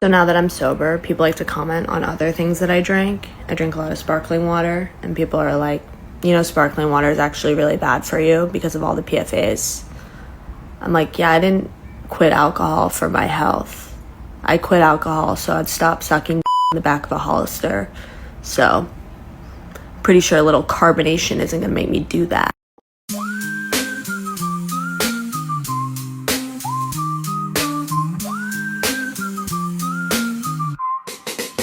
So now that I'm sober, people like to comment on other things that I drink. I drink a lot of sparkling water, and people are like, sparkling water is actually really bad for you because of all the PFAs. I'm like, yeah, I didn't quit alcohol for my health. I quit alcohol so I'd stop sucking in the back of a Hollister. So, pretty sure a little carbonation isn't gonna make me do that.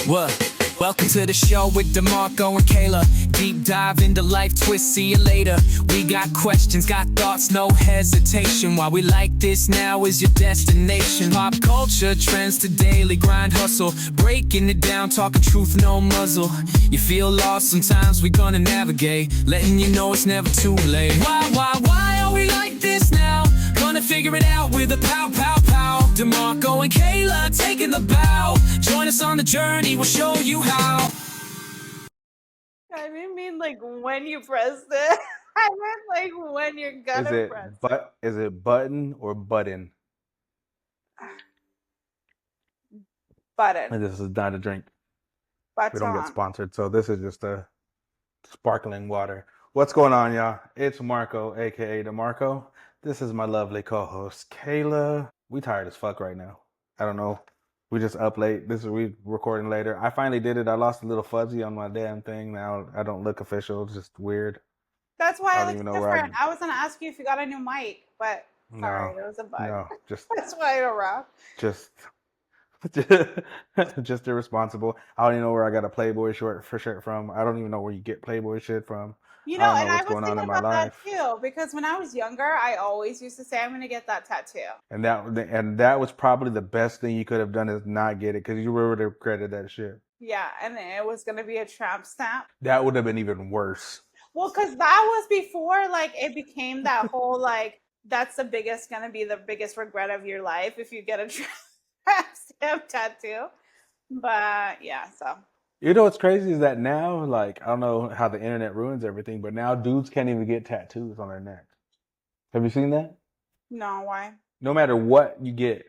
What? Welcome to the show with DeMarco and Kayla. Deep dive into life twist, see you later. We got questions, got thoughts, no hesitation. Why we like this now is your destination. Pop culture, trends to daily grind hustle. Breaking it down, talking truth, no muzzle. You feel lost, sometimes we gonna navigate. Letting you know it's never too late. Why are we like this now? Gonna figure it out with a pow, pow, pow. DeMarco and Kayla taking the bow. Join us on the journey, we'll show you how. I didn't mean like when you pressed it. I meant like when you're gonna press it. Is it button or button? Button. And this is not a drink. We don't get Button. sponsored, so this is just a sparkling water. What's going on, y'all? It's Marco, aka DeMarco. This is my lovely co-host, Kayla. We tired as fuck right now. I don't know. We just up late. We recording later. I finally did it. I lost a little fuzzy on my damn thing. Now I don't look official. It's just weird. That's why I I don't look even know where different. I was gonna ask you if you got a new mic, but sorry, No, there was a bug. no, just That's why I don't rock. just just irresponsible. I don't even know where I got a Playboy shirt from. I don't even know where you get Playboy shit from. You I know, don't know and I what's was going on thinking in my about that life. too, because when I was younger, I always used to say I'm gonna get that tattoo. And that was probably the best thing you could have done is not get it because you would have regretted that shit. Yeah, and it was gonna be a tramp stamp. That would have been even worse. Well, because that was before like it became that whole like that's gonna be the biggest regret of your life if you get a tramp stamp tattoo. But yeah, so You know what's crazy is that now, like, I don't know how the internet ruins everything, but now dudes can't even get tattoos on their neck. Have you seen that? no, why? No matter what you get,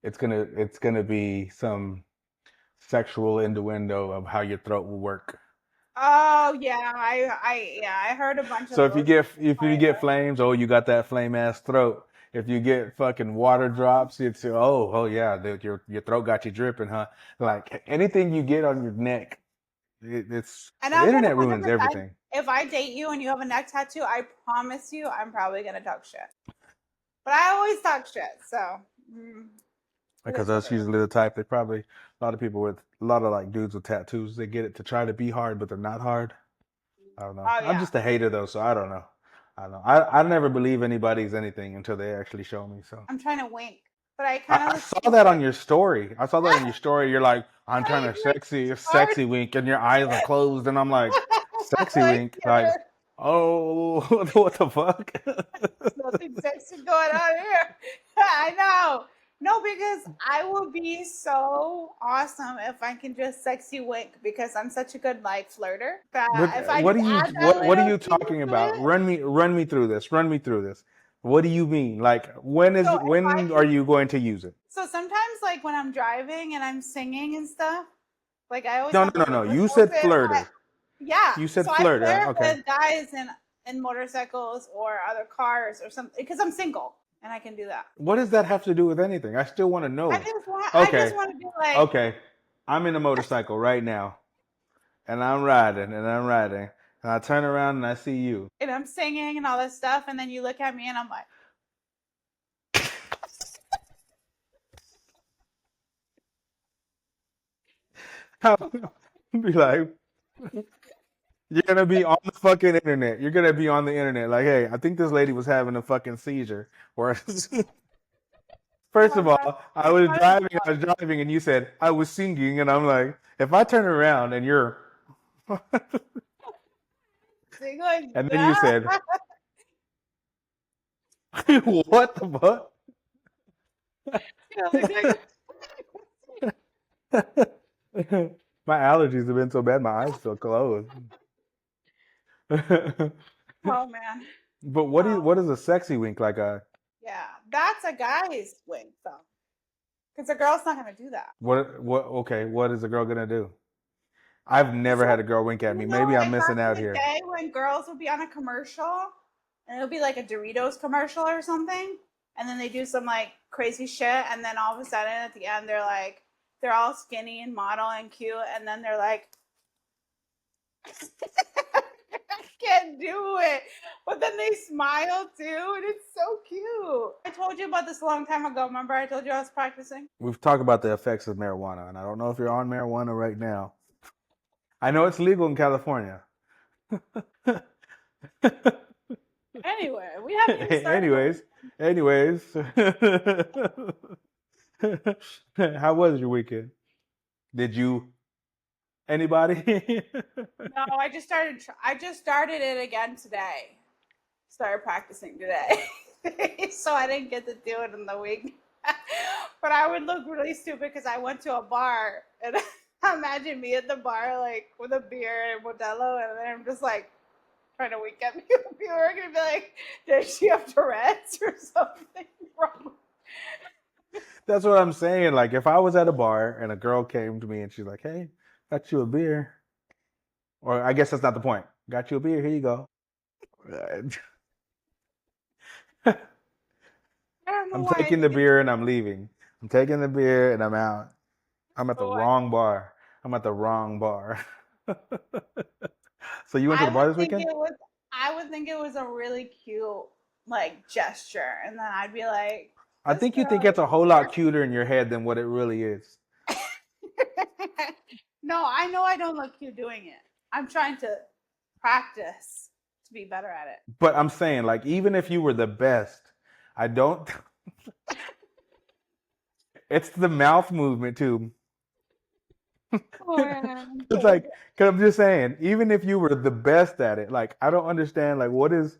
it's gonna be some sexual innuendo of how your throat will work. Oh yeah, I heard a bunch of So those. if you get flames, oh, you got that flame ass throat. If you get fucking water drops, it's oh yeah, your throat got you dripping, huh? Like anything you get on your neck, it's And the I'm internet gonna ruins 100%. everything. If I date you and you have a neck tattoo, I promise you, I'm probably gonna talk shit. But I always talk shit, so it Because is what that's it is. usually the type that probably a lot of people with a lot of like dudes with tattoos, they get it to try to be hard, but they're not hard. I don't know. Oh I'm yeah, just a hater though, so I don't know. I don't know. I never believe anybody's anything until they actually show me. So I'm trying to wink, but I kind of I look saw that on stupid. your story. I saw that on your story. You're like, I'm trying I to like hard. sexy wink, and your eyes are closed, and I'm like, sexy Like, wink, yeah, like, oh, what the fuck? nothing sexy going on here. I know. No, because I would be so awesome if I can just sexy wink because I'm such a good like flirter that if But I just add that what are little you piece talking to about? it. Run me through this. Run me through this. What do you mean? Like So if I when are can, you going to use it? so sometimes like when I'm driving and I'm singing and stuff, like I always No, have no, the no, no. windows You said open. flirter. Yeah, You so said I flirter. flirt Okay. with guys in motorcycles or other cars or something because I'm single and I can do that. What does that have to do with anything? I still want to know. I just Okay. want to be like, Okay. I'm in a motorcycle right now and I'm riding and I turn around and I see you. and I'm singing and all this stuff, and then you look at me and I'm like, I'll be like, you're gonna be on the fucking internet. You're gonna be on the internet. Like, hey, I think this lady was having a fucking seizure. Or oh first my of god, all, it's not as I was driving, and you said I was singing, and I'm like, if I turn around and you're, sing like and then you that. said, what the fuck? You look like, My allergies have been so bad, my eyes feel closed. But oh man, what um, is a sexy wink like a? yeah, that's a guy's wink though. Because a girl's not gonna do that. Okay, what is a girl gonna do? I've never So, had a girl wink at me. Maybe I'm like missing back out in the here. day when girls would be on a commercial, and it'll be like a Doritos commercial or something, and then they do some like crazy shit, and then all of a sudden at the end they're all skinny and model and cute, and then they're like, I can't do it. But then they smile too, and it's so cute. I told you about this a long time ago. Remember I told you I was practicing? We've talked about the effects of marijuana, and I don't know if you're on marijuana right now. I know it's legal in California. Anyway, we haven't even started. anyways. How was your weekend? Did you anybody? No, I just started. I just started it again today. Started practicing today, so I didn't get to do it in the week. But I would look really stupid because I went to a bar and imagine me at the bar like with a beer and Modelo, and then I'm just like trying to wink at me. People are gonna be like, "Does she have Tourette's or something wrong?" That's what I'm saying. Like if I was at a bar and a girl came to me and she's like, "Hey, got you a beer," or I guess that's not the point. Got you a beer. Here you go. I don't know I'm why I taking the think beer and I'm leaving. I'm taking the beer and I'm out. I'm at the so. wrong bar. I'm at the wrong bar. So you went to I the bar would this think weekend? it was. I would think it was a really cute like gesture, and then I'd be like, I "This think you girl think it's a whole lot is." cuter in your head than what it really is. No, I know I don't look cute doing it. I'm trying to practice to be better at it. But I'm saying, like, even if you were the best, I don't. It's the mouth movement too. Oh man. It's like, cause I'm just saying, even if you were the best at it, like, I don't understand, like, what is.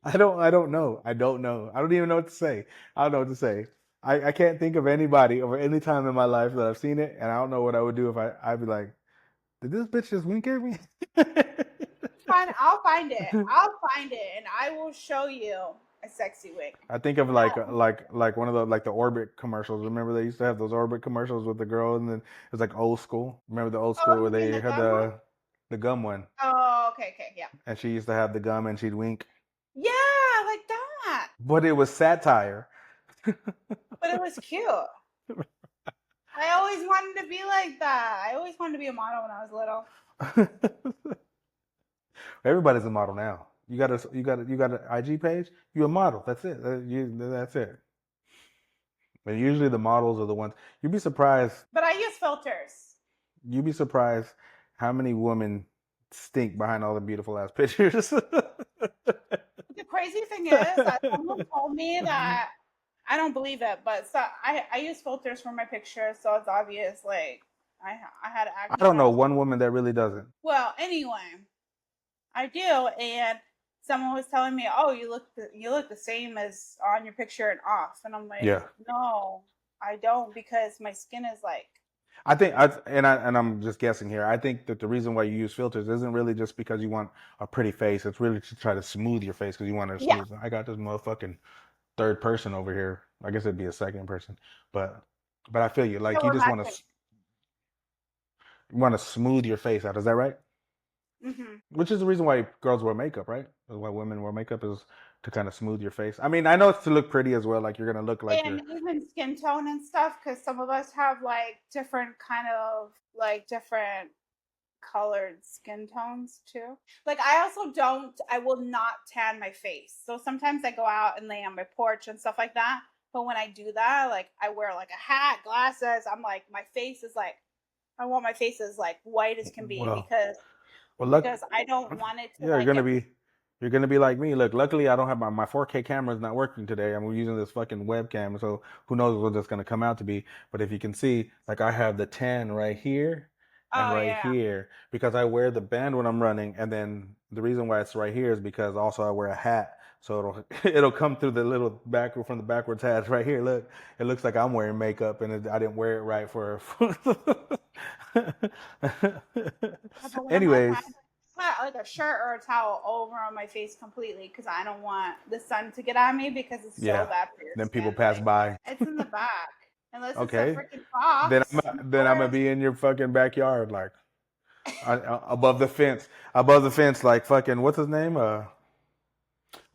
I don't know. I don't know. I don't even know what to say. I don't know what to say. I can't think of anybody or any time in my life that I've seen it, and I don't know what I would do if I'd be like, did this bitch just wink at me? Fine, I'll find it. I'll find it, and I will show you a sexy wig. I think of No. like one of the Orbit commercials. Remember they used to have those Orbit commercials with the girl, and then it was like old school. Remember the old school Oh, where you mean they the had gum one? the gum one, Oh, okay, yeah. and she used to have the gum and she'd wink, Yeah, like that. but it was satire. But it was cute. I always wanted to be like that. I always wanted to be a model when I was little. Everybody's a model now. You got an IG page. You a model. That's it. That's it. And usually the models are the ones you'd be surprised. But I use filters. You'd be surprised how many women stink behind all the beautiful ass pictures. The crazy thing is that someone told me that I don't believe it, but so I use filters for my pictures, so it's obvious. Like I had to I act don't know natural. one woman that really doesn't. Well, anyway, I do, and someone was telling me, "Oh, you look the same as on your picture and off," and I'm like, Yeah. "No, I don't, because my skin is like." I think I'm just guessing here. I think that the reason why you use filters isn't really just because you want a pretty face. It's really to try to smooth your face because you want to Yeah, smooth. I got this motherfucking third person over here. I guess it'd be a second person, but I feel you. so Like you we're just want matching. to smooth your face out. Is that right? Hmm. Which is the reason why girls wear makeup, right? That's why women wear makeup is to kind of smooth your face. I mean, I know it's to look pretty as well. Like you're gonna look like And you're. even skin tone and stuff, because some of us have like different kind of like different colored skin tones too. Like I will not tan my face. So sometimes I go out and lay on my porch and stuff like that. But when I do that, like I wear like a hat, glasses, I'm like my face is like I want my face as like white as can be Well, look. because I don't want it to Yeah, like get. you're gonna be like me. Look, luckily I don't have my 4K camera is not working today. I'm using this fucking webcam, so who knows what it's gonna come out to be. But if you can see, like I have the tan right here and Oh right yeah. here because I wear the band when I'm running, and then the reason why it's right here is because also I wear a hat, so it'll come through the little back from the backwards hat right here. Look, it looks like I'm wearing makeup, and I didn't wear it right for. Yeah, but when I'm outside, Anyways. I put like a shirt or a towel over on my face completely because I don't want the sun to get on me because it's so Yeah. bad for your Then people skin. pass Like by. it's in the back. Unless it's a Okay. freaking Then fox. I'm gonna be in your fucking backyard, like above the fence, like fucking what's his name?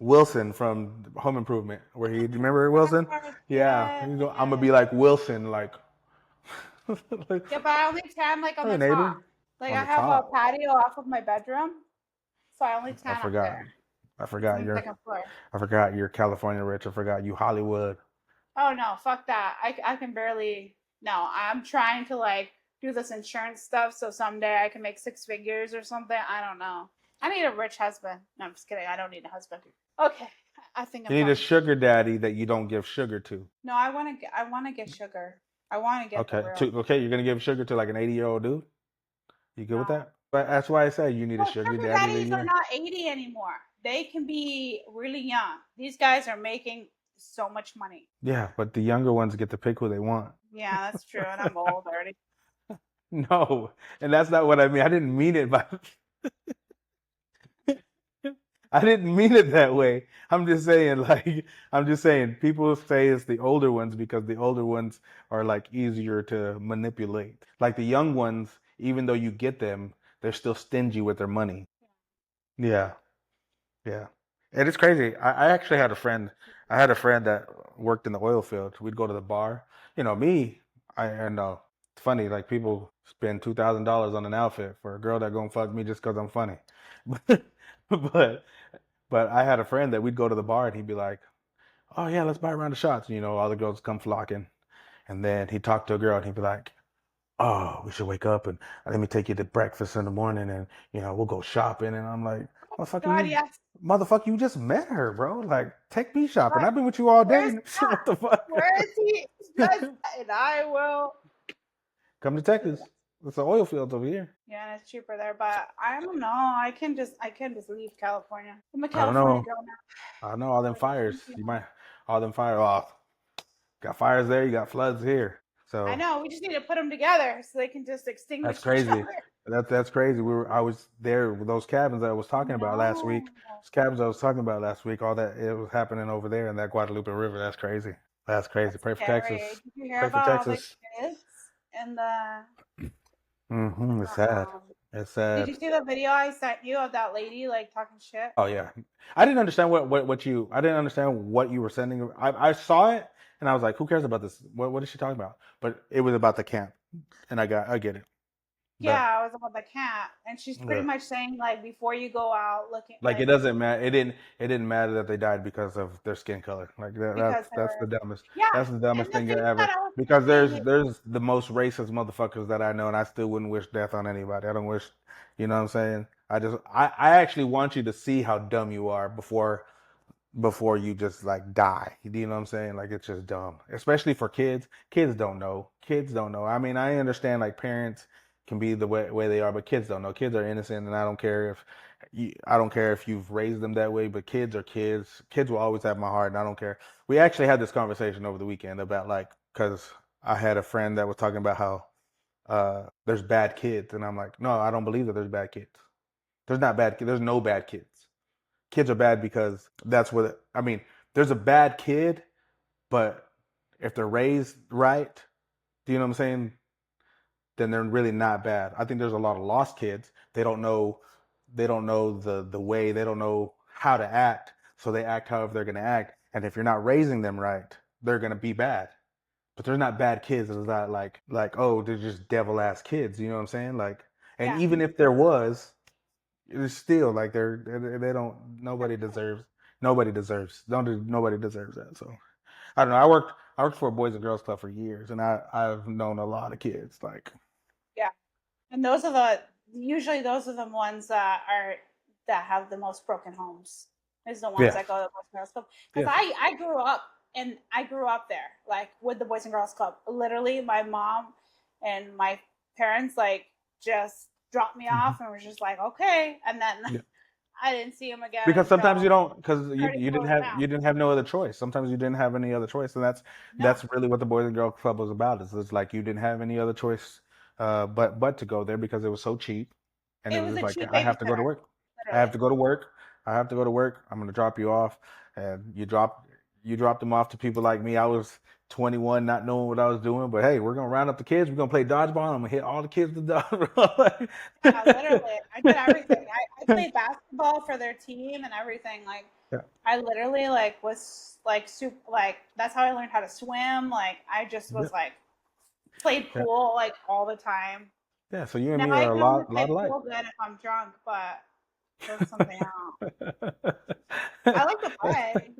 Wilson from Home Improvement, where he, do you remember Wilson? Yeah, Yeah. I'm gonna be like Wilson, like, like, Yeah, but I only tan like on hey the top. neighbor, Like on I the have a top. patio off of my bedroom, so I only I tan up forgot. there. I It's forgot on the you're. second floor. I forgot you're California rich. I forgot you Hollywood. Oh no, fuck that. I can barely. No, I'm trying to like do this insurance stuff so someday I can make six figures or something. I don't know. I need a rich husband. No, I'm just kidding. I don't need a husband. Okay, I think I'm You need a talking. sugar daddy that you don't give sugar to. No, I want to. I want to get sugar. I want to get the Okay, real. okay, you're gonna give sugar to like an 80-year-old dude. You good with No. that? But that's why I say you need a Well, sugar sugar daddy that daddies are you. not 80 anymore. They can be really young. These guys are making so much money. Yeah, but the younger ones get to pick who they want. Yeah, that's true. And I'm old already. No, and that's not what I mean. I didn't mean it by. I didn't mean it that way. I'm just saying, like, I'm just saying, people say it's the older ones because the older ones are like easier to manipulate. Like the young ones, even though you get them, they're still stingy with their money. Yeah, yeah. And it's crazy. I actually had a friend. I had a friend that worked in the oil field. We'd go to the bar. You know, me, I know. It's funny, like people spend $2,000 on an outfit for a girl that gonna fuck me just because I'm funny. But but I had a friend that we'd go to the bar and he'd be like, "Oh yeah, let's buy a round of shots." You know, all the girls come flocking, and then he'd talk to a girl and he'd be like, "Oh, we should wake up and let me take you to breakfast in the morning, and we'll go shopping." And I'm like, God, yes. motherfucker, you just met her, bro. Like, take me shopping. Like, I've been with you all where's day. that? What the fuck? Where is he? Just, and I will. Come to Texas. It's the oil fields over here. Yeah, and it's cheaper there. But I don't know. I can just leave California. I'm a I don't California know. girl now. I know all them fires. You might all them fire off. Got fires there. You got floods here. I So know. We just need to put them together so they can just that's extinguish each crazy. other. That's crazy. I was there with those cabins I was talking about last week. No. Those cabins I was talking about last week. All that it was happening over there in that Guadalupe River. That's crazy. That's crazy. That's Pray for scary. Texas. Did you hear Pray for about all the Texas. kids and the It's sad. um It's did sad. you see the video I sent you of that lady like talking shit? Oh yeah. I didn't understand what you. I didn't understand what you were sending. I saw it and I was like, who cares about this? What is she talking about? But it was about the camp, and I get it. Yeah, But I was about the cat. And she's pretty yeah. much saying like before you go out looking Like it like doesn't matter. It didn't matter that they died because of their skin color. Like because they that's the were dumbest. yeah. That's the And dumbest the thing thing that ever. I was Because thinking is there's the most racist motherfuckers that I know, and I still wouldn't wish death on anybody. I don't wish, you know what I'm saying? I actually want you to see how dumb you are before you just like die. You know what I'm saying? Like it's just dumb, especially for kids. Kids don't know. Kids don't know. I mean, I understand like parents can be the way they are, but kids don't know. Kids are innocent, and I don't care if you've raised them that way. But kids are kids. Kids will always have my heart, and I don't care. We actually had this conversation over the weekend about like because I had a friend that was talking about how there's bad kids, and I'm like, no, I don't believe that there's bad kids. There's not bad. There's no bad kids. Kids are bad because that's what I mean. There's a bad kid, but if they're raised right, do you know what I'm saying? Then they're really not bad. I think there's a lot of lost kids. They don't know the way, they don't know how to act, so they act however they're gonna act. And if you're not raising them right, they're gonna be bad. But they're not bad kids. It's not like oh, they're just devil ass kids. You know what I'm saying? Like, and yeah. even if there was, it's still like they don't. Nobody deserves that. So I don't know. I worked for a boys and girls club for years, and I've known a lot of kids. Like Yeah. And those are the usually those are the ones that have the most broken homes. Is the ones yeah, that go to the Boys and Girls Club. Because yeah, I grew up and I grew up there, like with the Boys and Girls Club. Literally my mom and my parents like just dropped me hmm off and was just like, okay. And then yeah. I didn't see him again Because sometimes you until don't, because started closing down. you didn't have no other choice. Sometimes you didn't have any other choice, and No. that's really what the Boys and Girls Club was about. Is it's like you didn't have any other choice, but to go there because it was so cheap, and it It was was just a like cheap I have to go to babysitter, work. I have literally. to go to work. I have to go to work. I'm gonna drop you off, and you drop. You dropped them off to people like me. I was 21, not knowing what I was doing, but hey, we're gonna round up the kids. We're gonna play dodgeball. I'm gonna hit all the kids with dodgeball. Yeah, literally. I did everything. I played basketball for their team and everything. Like Yeah, I literally like was like super like that's how I learned how to swim. Like I just yeah, was like played yeah. pool like all the time. Yeah, so you and Now me I are can only a lot play alike. pool good if I'm drunk, but that's something else. I like to play.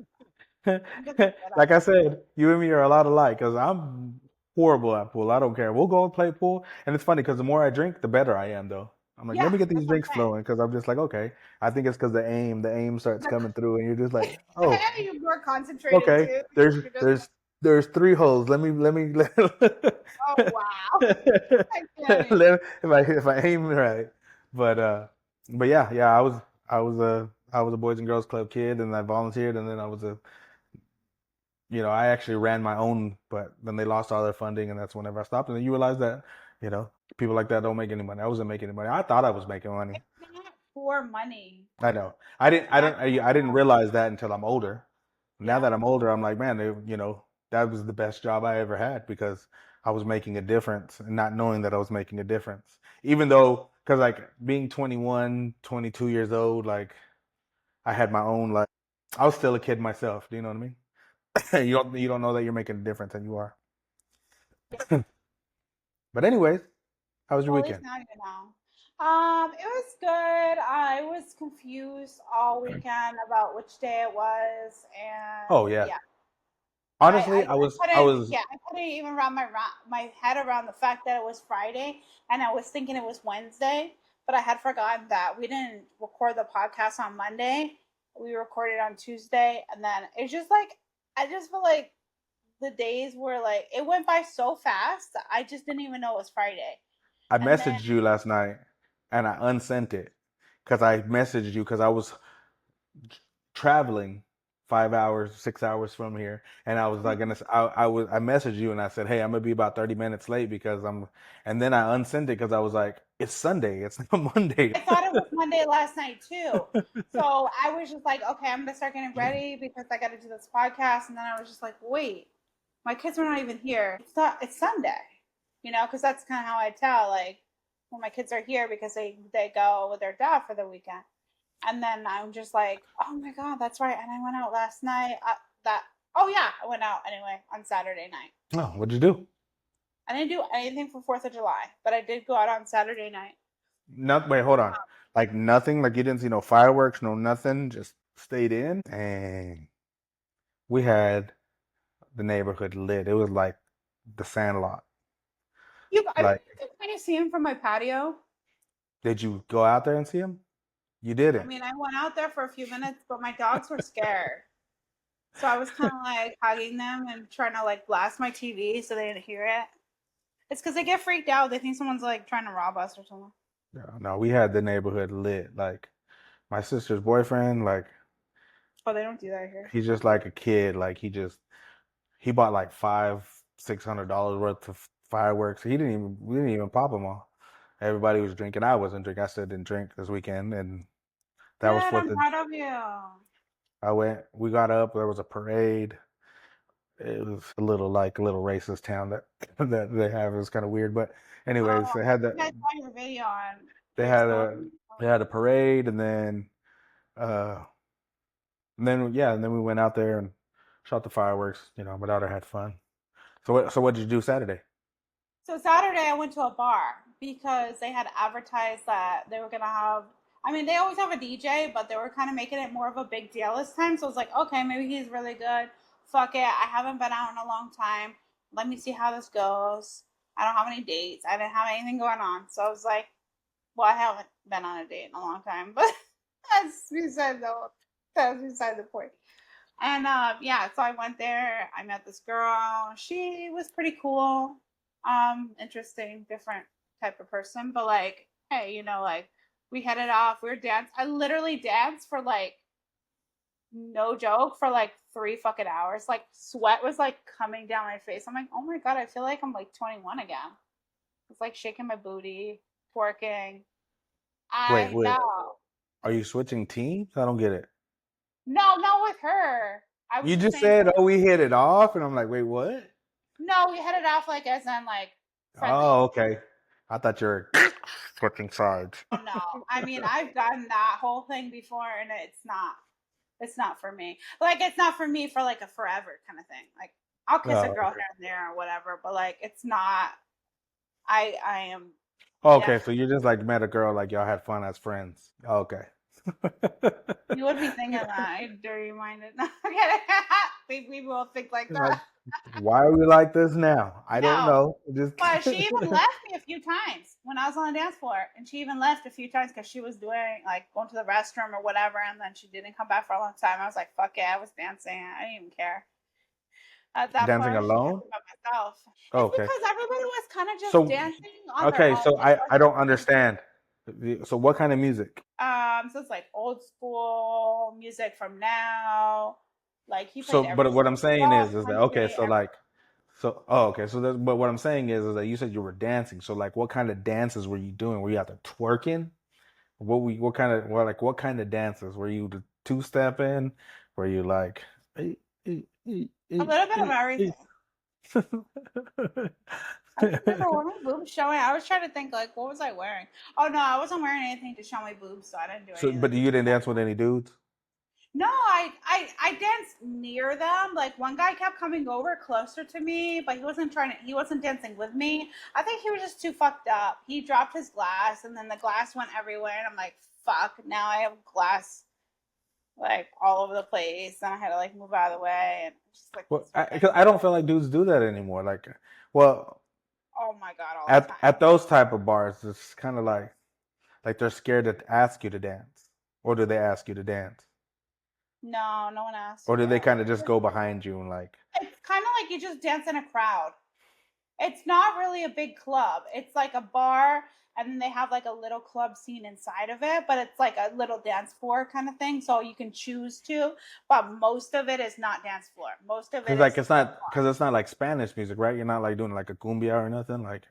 I'm just not good Like at I it. said, you and me are a lot alike because I'm horrible at pool. I don't care. We'll go and play pool, and it's funny because the more I drink, the better I am. Though I'm like, let Yeah, me get these that's what drinks I'm saying. flowing because I'm just like, okay. I think it's because the aim starts coming through, and you're just like, oh, You're more concentrated okay. too. There's You're just there's there's three holes. Let me oh wow. I can't even. if I aim right. But yeah, I was a Boys and Girls Club kid, and I volunteered, and then I actually ran my own, but then they lost all their funding, and that's whenever I stopped. And then you realize that, you know, people like that don't make any money. I wasn't making any money. I thought I was making money. It's not for money. I know. I didn't. I That's don't. I didn't realize that until I'm older. Now yeah. that I'm older, I'm like, man, that was the best job I ever had because I was making a difference and not knowing that I was making a difference. Even though, because like being 21, 22 years old, like I had my own like, I was still a kid myself. Do you know what I mean? You don't know that you're making a difference, and you are. But anyways, how was your Well, at least weekend? now you know. It was good. I was confused all weekend about which day it was, and Oh yeah. yeah, I, I, Honestly, I I couldn't, was yeah, I couldn't even wrap my head around the fact that it was Friday, and I was thinking it was Wednesday, but I had forgotten that we didn't record the podcast on Monday. We recorded on Tuesday, and then it's just like I just feel like the days were like it went by so fast. I just didn't even know it was Friday, I and then messaged you last night and I unsent it because I messaged you because I was traveling 5 hours, 6 hours from here, and I was like, I messaged you and I said, hey, I'm gonna be about 30 minutes late because and then I unsent it because I was like, it's Sunday, it's not Monday. I thought it was Monday last night too. So I was just like, okay, I'm gonna start getting ready because I got to do this podcast. And then I was just like, wait, my kids are not even here. It's not. It's Sunday, because that's kind of how I tell like when my kids are here because they go with their dad for the weekend. And then I'm just like, oh my god, that's right. And I went out last night. That oh yeah, I went out anyway on Saturday night. Oh, what'd you do? I didn't do anything for July 4th, but I did go out on Saturday night. Not wait, hold on. Like nothing, like you didn't see no fireworks, no nothing, just stayed in. And we had the neighborhood lit. It was like the Sandlot. I mean, Like, you can kind of see him from my patio. did you go out there and see him? You I didn't. mean, I went out there for a few minutes, but my dogs were scared. So I was kind of like hugging them and trying to like blast my TV so they didn't hear it. It's because they get freaked out. They think someone's like trying to rob us or something. No, no, we had the neighborhood lit. Like my sister's boyfriend, like Oh, they don't do that here. he's just like a kid. Like he bought like $600 worth of fireworks. We didn't even pop them all. Everybody was drinking. I wasn't drinking. I still didn't drink this weekend, and that was Good. Fourth I'm of. proud of you. I went. We got up. There was a parade. It was a little racist town that that they have. It was kind of weird, but anyways, Oh, I think I saw your video on they your had story. a parade, uh and then we went out there and shot the fireworks. My daughter had fun. So what did you do Saturday? So Saturday I went to a bar because they had advertised that they were gonna have. I mean, they always have a DJ, but they were kind of making it more of a big deal this time. So I was like, okay, maybe he's really good. Fuck it. I haven't been out in a long time. Let me see how this goes. I don't have any dates. I didn't have anything going on. So I was like, well, I haven't been on a date in a long time, but that's beside the point. And yeah, so I went there. I met this girl. She was pretty cool. Interesting, different type of person. But like, hey, like we headed off. We were dance. I literally danced for like no joke for like 3 fucking hours. Like sweat was like coming down my face. I'm like, oh my god, I feel like I'm like 21 again. It's like shaking my booty, twerking. Wait, I wait. know. Are you switching teams? I don't get it. No, not with her. I was You just just saying, said, "Oh, we hit it off," and I'm like, "Wait, what?" no, we hit it off like as in like friendly. Oh, okay. I thought you were switching sides. Oh no, I mean I've done that whole thing before, and it's not for me. Like it's not for me for like a forever kind of thing. Like I'll kiss a Oh, girl okay. here and there or whatever, but like it's not. I am Okay, so definitely. you just like met a girl, like y'all had fun as friends. Okay. You would be thinking that. I dirty minded. No, we both think like Like, that. why are we like this now? I don't No, know. Just but she even left me a few times when I was on the dance floor, and she even left a few times because she was doing like going to the restroom or whatever, and then she didn't come back for a long time. I was like, "Fuck it," I was dancing. I didn't even care at that point. dancing I was just alone? dancing by myself. It's Okay. because everybody was kind of just So dancing on their okay, own. so It I wasn't don't really. understand. So what kind of music? So it's like old school music from now. Like he So, played but everything. what I'm saying Rock, is that okay? country, So like, so oh, okay. So that, but what I'm saying is that you said you were dancing. So like, what kind of dances were you doing? Were you out there twerking? What kind of what kind of dances were you two stepping? Were you like eh, eh, eh, a eh, little bit of eh, eh? everything. I don't remember what my boobs showing. I was trying to think like what was I wearing? Oh no, I wasn't wearing anything to show my boobs, so I didn't do So, but anything. you didn't dance with any dudes? No, I danced near them. Like one guy kept coming over closer to me, but he wasn't dancing with me. I think he was just too fucked up. He dropped his glass and then the glass went everywhere and I'm like, fuck, now I have glass like all over the place and I had to like move out of the way and just like Well, this fucking 'cause I don't feel like dudes do that anymore. Like, well, oh my god all the time. at those type of bars, it's kind of like they're scared to ask you to dance, or do they ask you to dance, No, no one asked or you. do they kind of just go behind you and like? It's kind of like you just dance in a crowd. It's not really a big club. It's like a bar, and then they have like a little club scene inside of it, but it's like a little dance floor kind of thing. So you can choose to, but most of it is not dance floor. Most of it Cause like is it's not, cause it's not like Spanish music, right? You're not like doing like a cumbia or nothing. Like,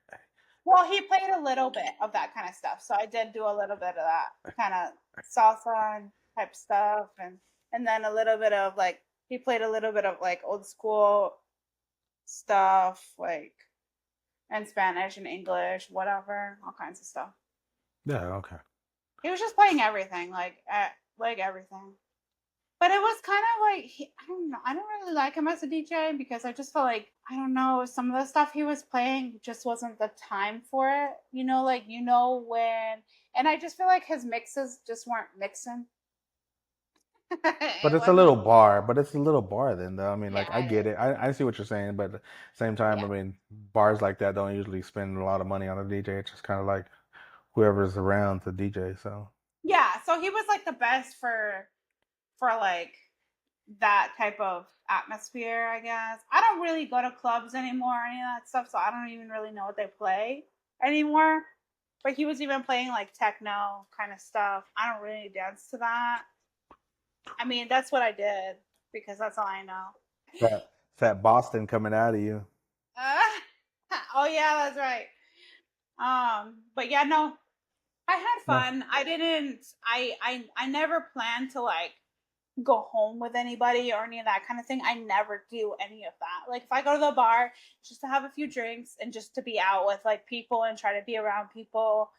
well, he played a little bit of that kind of stuff. So I did do a little bit of that kind of salsa and type stuff, and then a little bit of like he played a little bit of like old school stuff, like and Spanish and English, whatever, all kinds of stuff. yeah, okay. He was just playing everything, like everything. But it was kind of like I don't know. I don't really like him as a DJ because I just felt like I don't know some of the stuff he was playing just wasn't the time for it. You know, like you know when, and I just feel like his mixes just weren't mixing. But It it's a wasn't. little bar. But it's a little bar then, though. I mean, Yeah, like I get it. I see what you're saying, but at the same time, yeah, I mean, bars like that don't usually spend a lot of money on a DJ. It's just kind of like whoever's around to DJ. So yeah. So he was like the best for like that type of atmosphere, I guess. I don't really go to clubs anymore or any of that stuff, so I don't even really know what they play anymore. But he was even playing like techno kind of stuff. I don't really dance to that. I mean, that's what I did because that's all I know. it's that Boston coming out of you. Oh yeah, that's right. But yeah, no, I had No. fun. I didn't. I never planned to like go home with anybody or any of that kind of thing. I never do any of that. Like if I go to the bar just to have a few drinks and just to be out with like people and try to be around people,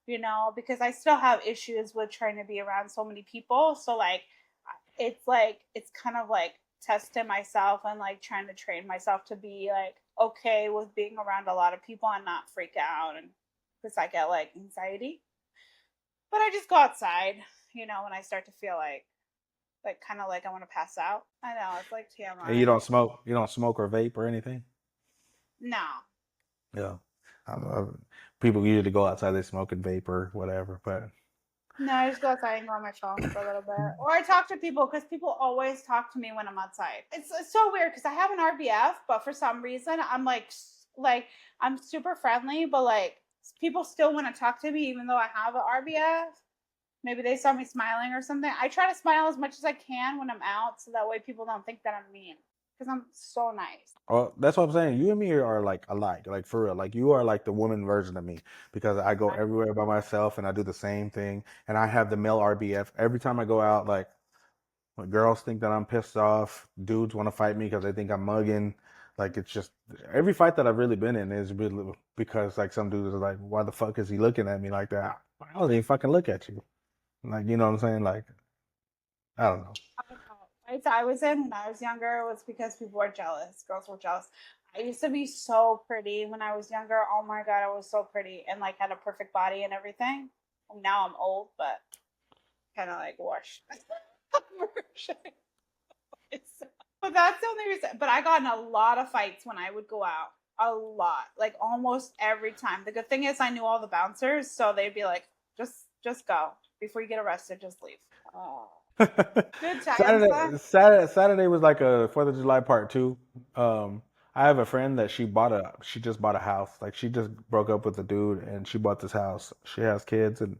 you know, because I still have issues with trying to be around so many people. So like it's kind of like testing myself and like trying to train myself to be like okay with being around a lot of people and not freak out and because I get like anxiety. But I just go outside, you know, when I start to feel like kind of like I want to pass out. I know it's like And you TMI. don't smoke. You don't smoke or vape or anything. No, Yeah. People usually go outside, they smoke and vape or whatever. But no, I just go outside and go on my phone for a little bit, or I talk to people because people always talk to me when I'm outside. It's so weird because I have an RBF, but for some reason I'm like I'm super friendly, but like people still want to talk to me even though I have an RBF. Maybe they saw me smiling or something. I try to smile as much as I can when I'm out so that way people don't think that I'm mean because I'm so nice. well, that's what I'm saying. You and me are like alike, like for real. Like you are like the woman version of me because I go everywhere by myself and I do the same thing. And I have the male RBF every time I go out. Like Girls think that I'm pissed off. Dudes want to fight me because they think I'm mugging. Like, it's just every fight that I've really been in is really because like some dudes are like, why the fuck is he looking at me like that? I don't even fucking look at you. Like, you know what I'm saying? Like, I don't know. Fights I was in when I was younger was because people were jealous. Girls were jealous. I used to be so pretty when I was younger. Oh my god, I was so pretty and like had a perfect body and everything. And now I'm old, but kind of like washed. But that's the only reason. But I got in a lot of fights when I would go out. A lot, like almost every time. The good thing is I knew all the bouncers, so they'd be like, just go before you get arrested. Just leave. Oh, good times. Saturday was like a Fourth of July part two. I have a friend that she just bought a house. Like she just broke up with a dude and she bought this house. She has kids and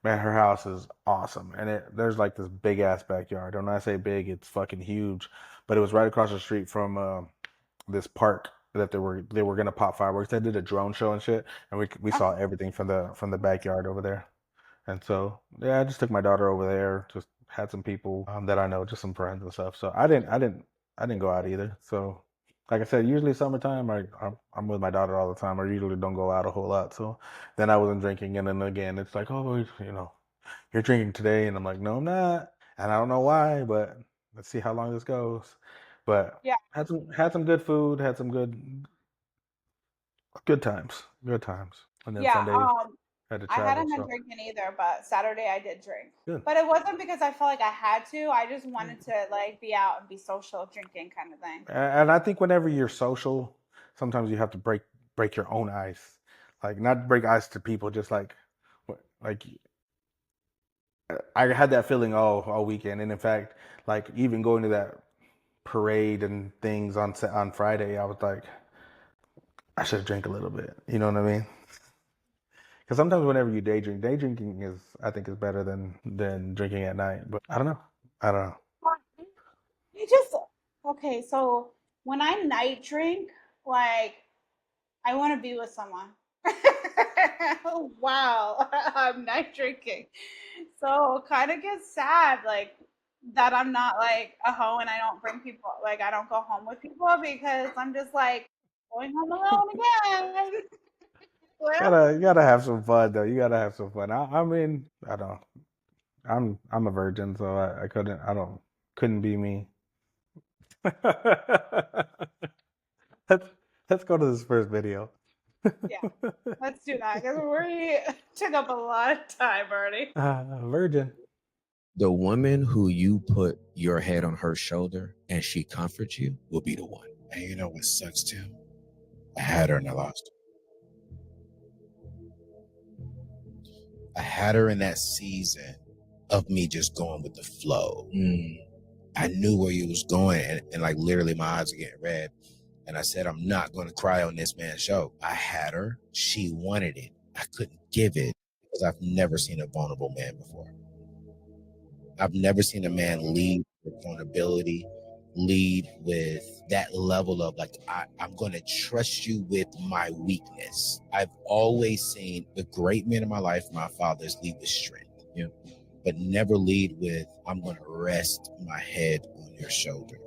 man, her house is awesome. And there's like this big ass backyard. And when I say big, it's fucking huge. But it was right across the street from this park that they were gonna pop fireworks. They did a drone show and shit, and we saw everything from the backyard over there. And so, yeah, I just took my daughter over there. Just had some people that I know, just some friends and stuff. So I didn't go out either. So, like I said, usually summertime, I'm with my daughter all the time. I usually don't go out a whole lot. So then I wasn't drinking, and then again, it's like, oh, you're drinking today, and I'm like, no, I'm not, and I don't know why, but let's see how long this goes. But Yeah, had some good food, had some good times, and then yeah. Sunday had to I travel. hadn't been So drinking either, but Saturday I did drink. good. But it wasn't because I felt like I had to. I just wanted to like be out and be social drinking kind of thing. And I think whenever you're social, sometimes you have to break your own ice. Like not break ice to people, just like I had that feeling all weekend. And in fact, like even going to that parade and things on Friday, I was like, I should drink a little bit. You know what I mean? Because sometimes whenever you day drinking is I think is better than drinking at night. But I don't know. I don't know. You just okay, so when I night drink, like I want to be with someone. Oh, wow, I'm night drinking. So kind of gets sad, like that I'm not like a hoe and I don't bring people, like I don't go home with people because I'm just like going home alone again. Well, You gotta have some fun though. You gotta have some fun. I mean, I don't. I'm a virgin, so I couldn't be me. let's let's go to this first video. yeah, let's do that because we took up a lot of time already. Virgin. The woman who you put your head on her shoulder and she comforts you will be the one. And you know what sucks too? I had her and I lost her. I had her in that season of me just going with the flow. I knew where you was going, and like literally my eyes are getting red. And I said, I'm not going to cry on this man's show. I had her. She wanted it. I couldn't give it because I've never seen a vulnerable man before. I've never seen a man lead with vulnerability, lead with that level of like, I'm going to trust you with my weakness. I've always seen the great men in my life, my fathers, lead with strength, but never lead with, I'm going to rest my head on your shoulder.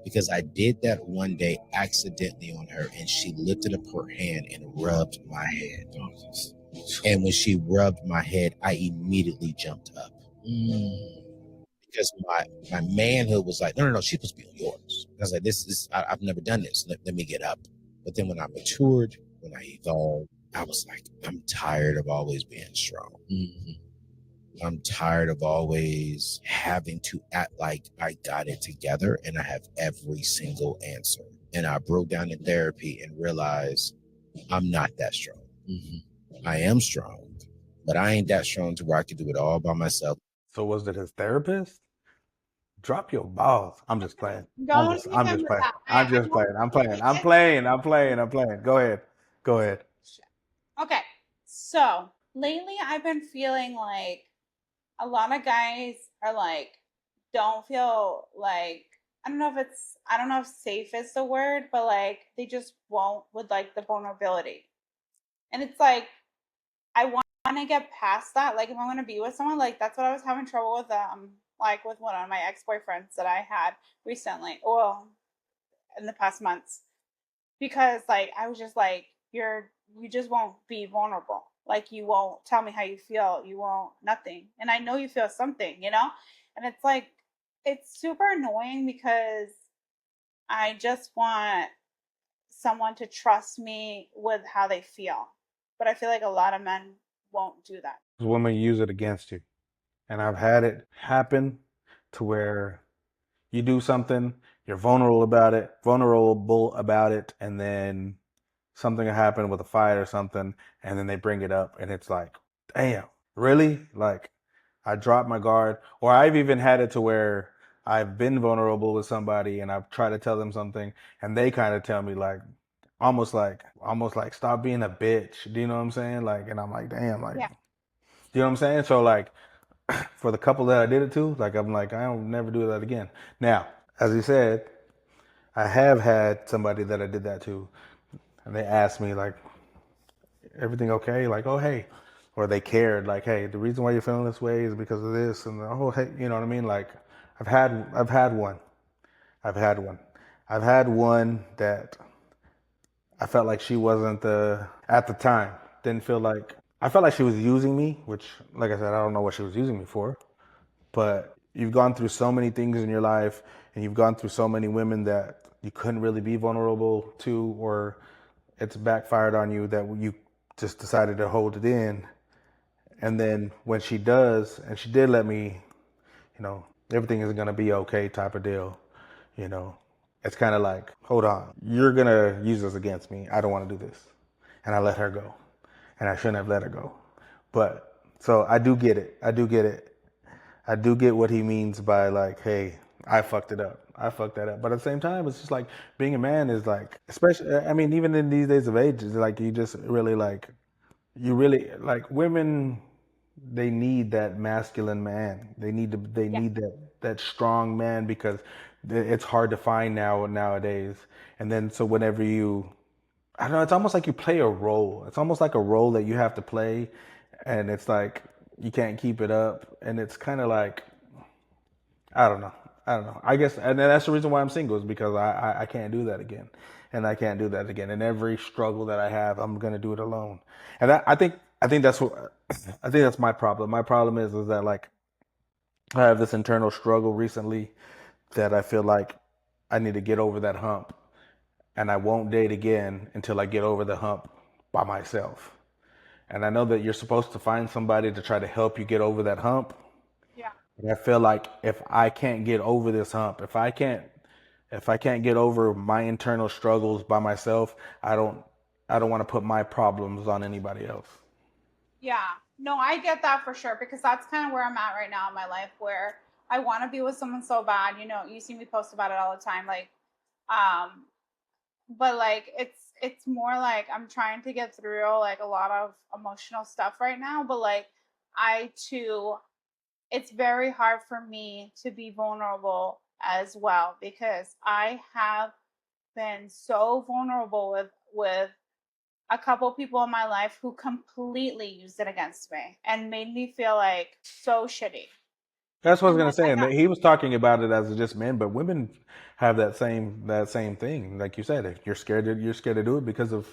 Because I did that one day accidentally on her, and she lifted up her hand and rubbed my head. And when she rubbed my head, I immediately jumped up. Because my manhood was like, no, she's supposed to be on yours. I was like, I've never done this. Let me get up. But then when I matured, when I evolved, I was like, I'm tired of always being strong. I'm tired of always having to act like I got it together and I have every single answer. And I broke down in therapy and realized I'm not that strong. I am strong, but I ain't that strong to where I can do it all by myself. So was it his therapist? Drop your balls. I'm just playing. Don't I'm even just with playing. that. I'm just playing. I'm playing. Go ahead. Okay, so lately I've been feeling like a lot of guys are like, don't feel like, I don't know if safe is the word, but like they just won't with like the vulnerability. And it's like, I want to get past that. Like if I want to be with someone, like that's what I was having trouble with like with one of my ex-boyfriends that I had recently, well, in the past months, because like I was just like, you just won't be vulnerable. Like you won't tell me how you feel. You won't nothing. And I know you feel something, you know? And it's like it's super annoying because I just want someone to trust me with how they feel. But I feel like a lot of men won't do that. Women use it against you. And I've had it happen to where you do something, you're vulnerable about it, and then something will happen with a fight or something, and then they bring it up, and it's like, damn, really? Like, I dropped my guard. Or I've even had it to where I've been vulnerable with somebody, and I've tried to tell them something, and they kind of tell me like, almost like, stop being a bitch. Do you know what I'm saying? Like, and I'm like, damn, like, Yeah. do you know what I'm saying? So like, for the couple that I did it to, like, I'm like, I don't never do that again. Now, as you said, I have had somebody that I did that to, and they asked me like, everything okay? Like, oh hey, or they cared, like, hey, the reason why you're feeling this way is because of this, and oh hey, you know what I mean? Like, I've had one, I've had one, I've had one that I felt like she wasn't the at the time. Didn't feel like I felt like she was using me, which, like I said, I don't know what she was using me for. But you've gone through so many things in your life, and you've gone through so many women that you couldn't really be vulnerable to, or it's backfired on you that you just decided to hold it in. And then when she does, and she did let me, you know, everything is gonna be okay type of deal, you know, it's kind of like, hold on, you're gonna use this against me. I don't want to do this. And I let her go, and I shouldn't have let her go. But so I do get it. I do get it. I do get what he means by like, hey, I fucked it up. I fucked that up. But at the same time, it's just like being a man is like, especially, I mean, even in these days of age, it's like you just really like, you really like women. They need that masculine man. They Yeah. need that strong man because it's hard to find nowadays. And then so whenever you, I don't know, it's almost like you play a role. It's almost like a role that you have to play, and it's like you can't keep it up, and it's kind of like, I don't know. I don't know. I guess, and that's the reason why I'm single is because I can't do that again, and I can't do that again. And every struggle that I have, I'm gonna do it alone. And I think that's what I think that's my problem. My problem is that like I have this internal struggle recently that I feel like I need to get over that hump, and I won't date again until I get over the hump by myself. And I know that you're supposed to find somebody to try to help you get over that hump. Yeah. And I feel like if I can't get over this hump, if I can't get over my internal struggles by myself, I don't want to put my problems on anybody else. Yeah. No, I get that for sure because that's kind of where I'm at right now in my life where I want to be with someone so bad. You know, you see me post about it all the time. Like, um, but like it's more like I'm trying to get through like a lot of emotional stuff right now. But like I too, it's very hard for me to be vulnerable as well because I have been so vulnerable with a couple people in my life who completely used it against me and made me feel like so shitty. That's what I was And gonna then say. I And got he was talking about it as just men, but women have that same thing. Like you said, if you're scared to do it because of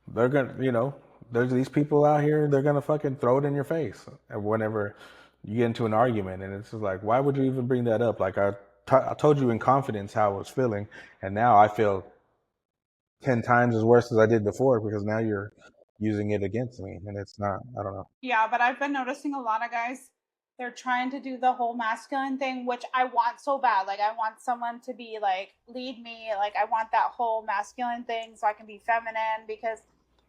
they're gonna, you know, there's these people out here. They're gonna fucking throw it in your face whenever you get into an argument, and it's just like, why would you even bring that up? Like I told you in confidence how I was feeling, and now I feel 10 times as worse as I did before because now you're using it against me, and it's not. I don't know. yeah, but I've been noticing a lot of guys, they're trying to do the whole masculine thing, which I want so bad. Like, I want someone to be like, lead me. Like, I want that whole masculine thing so I can be feminine because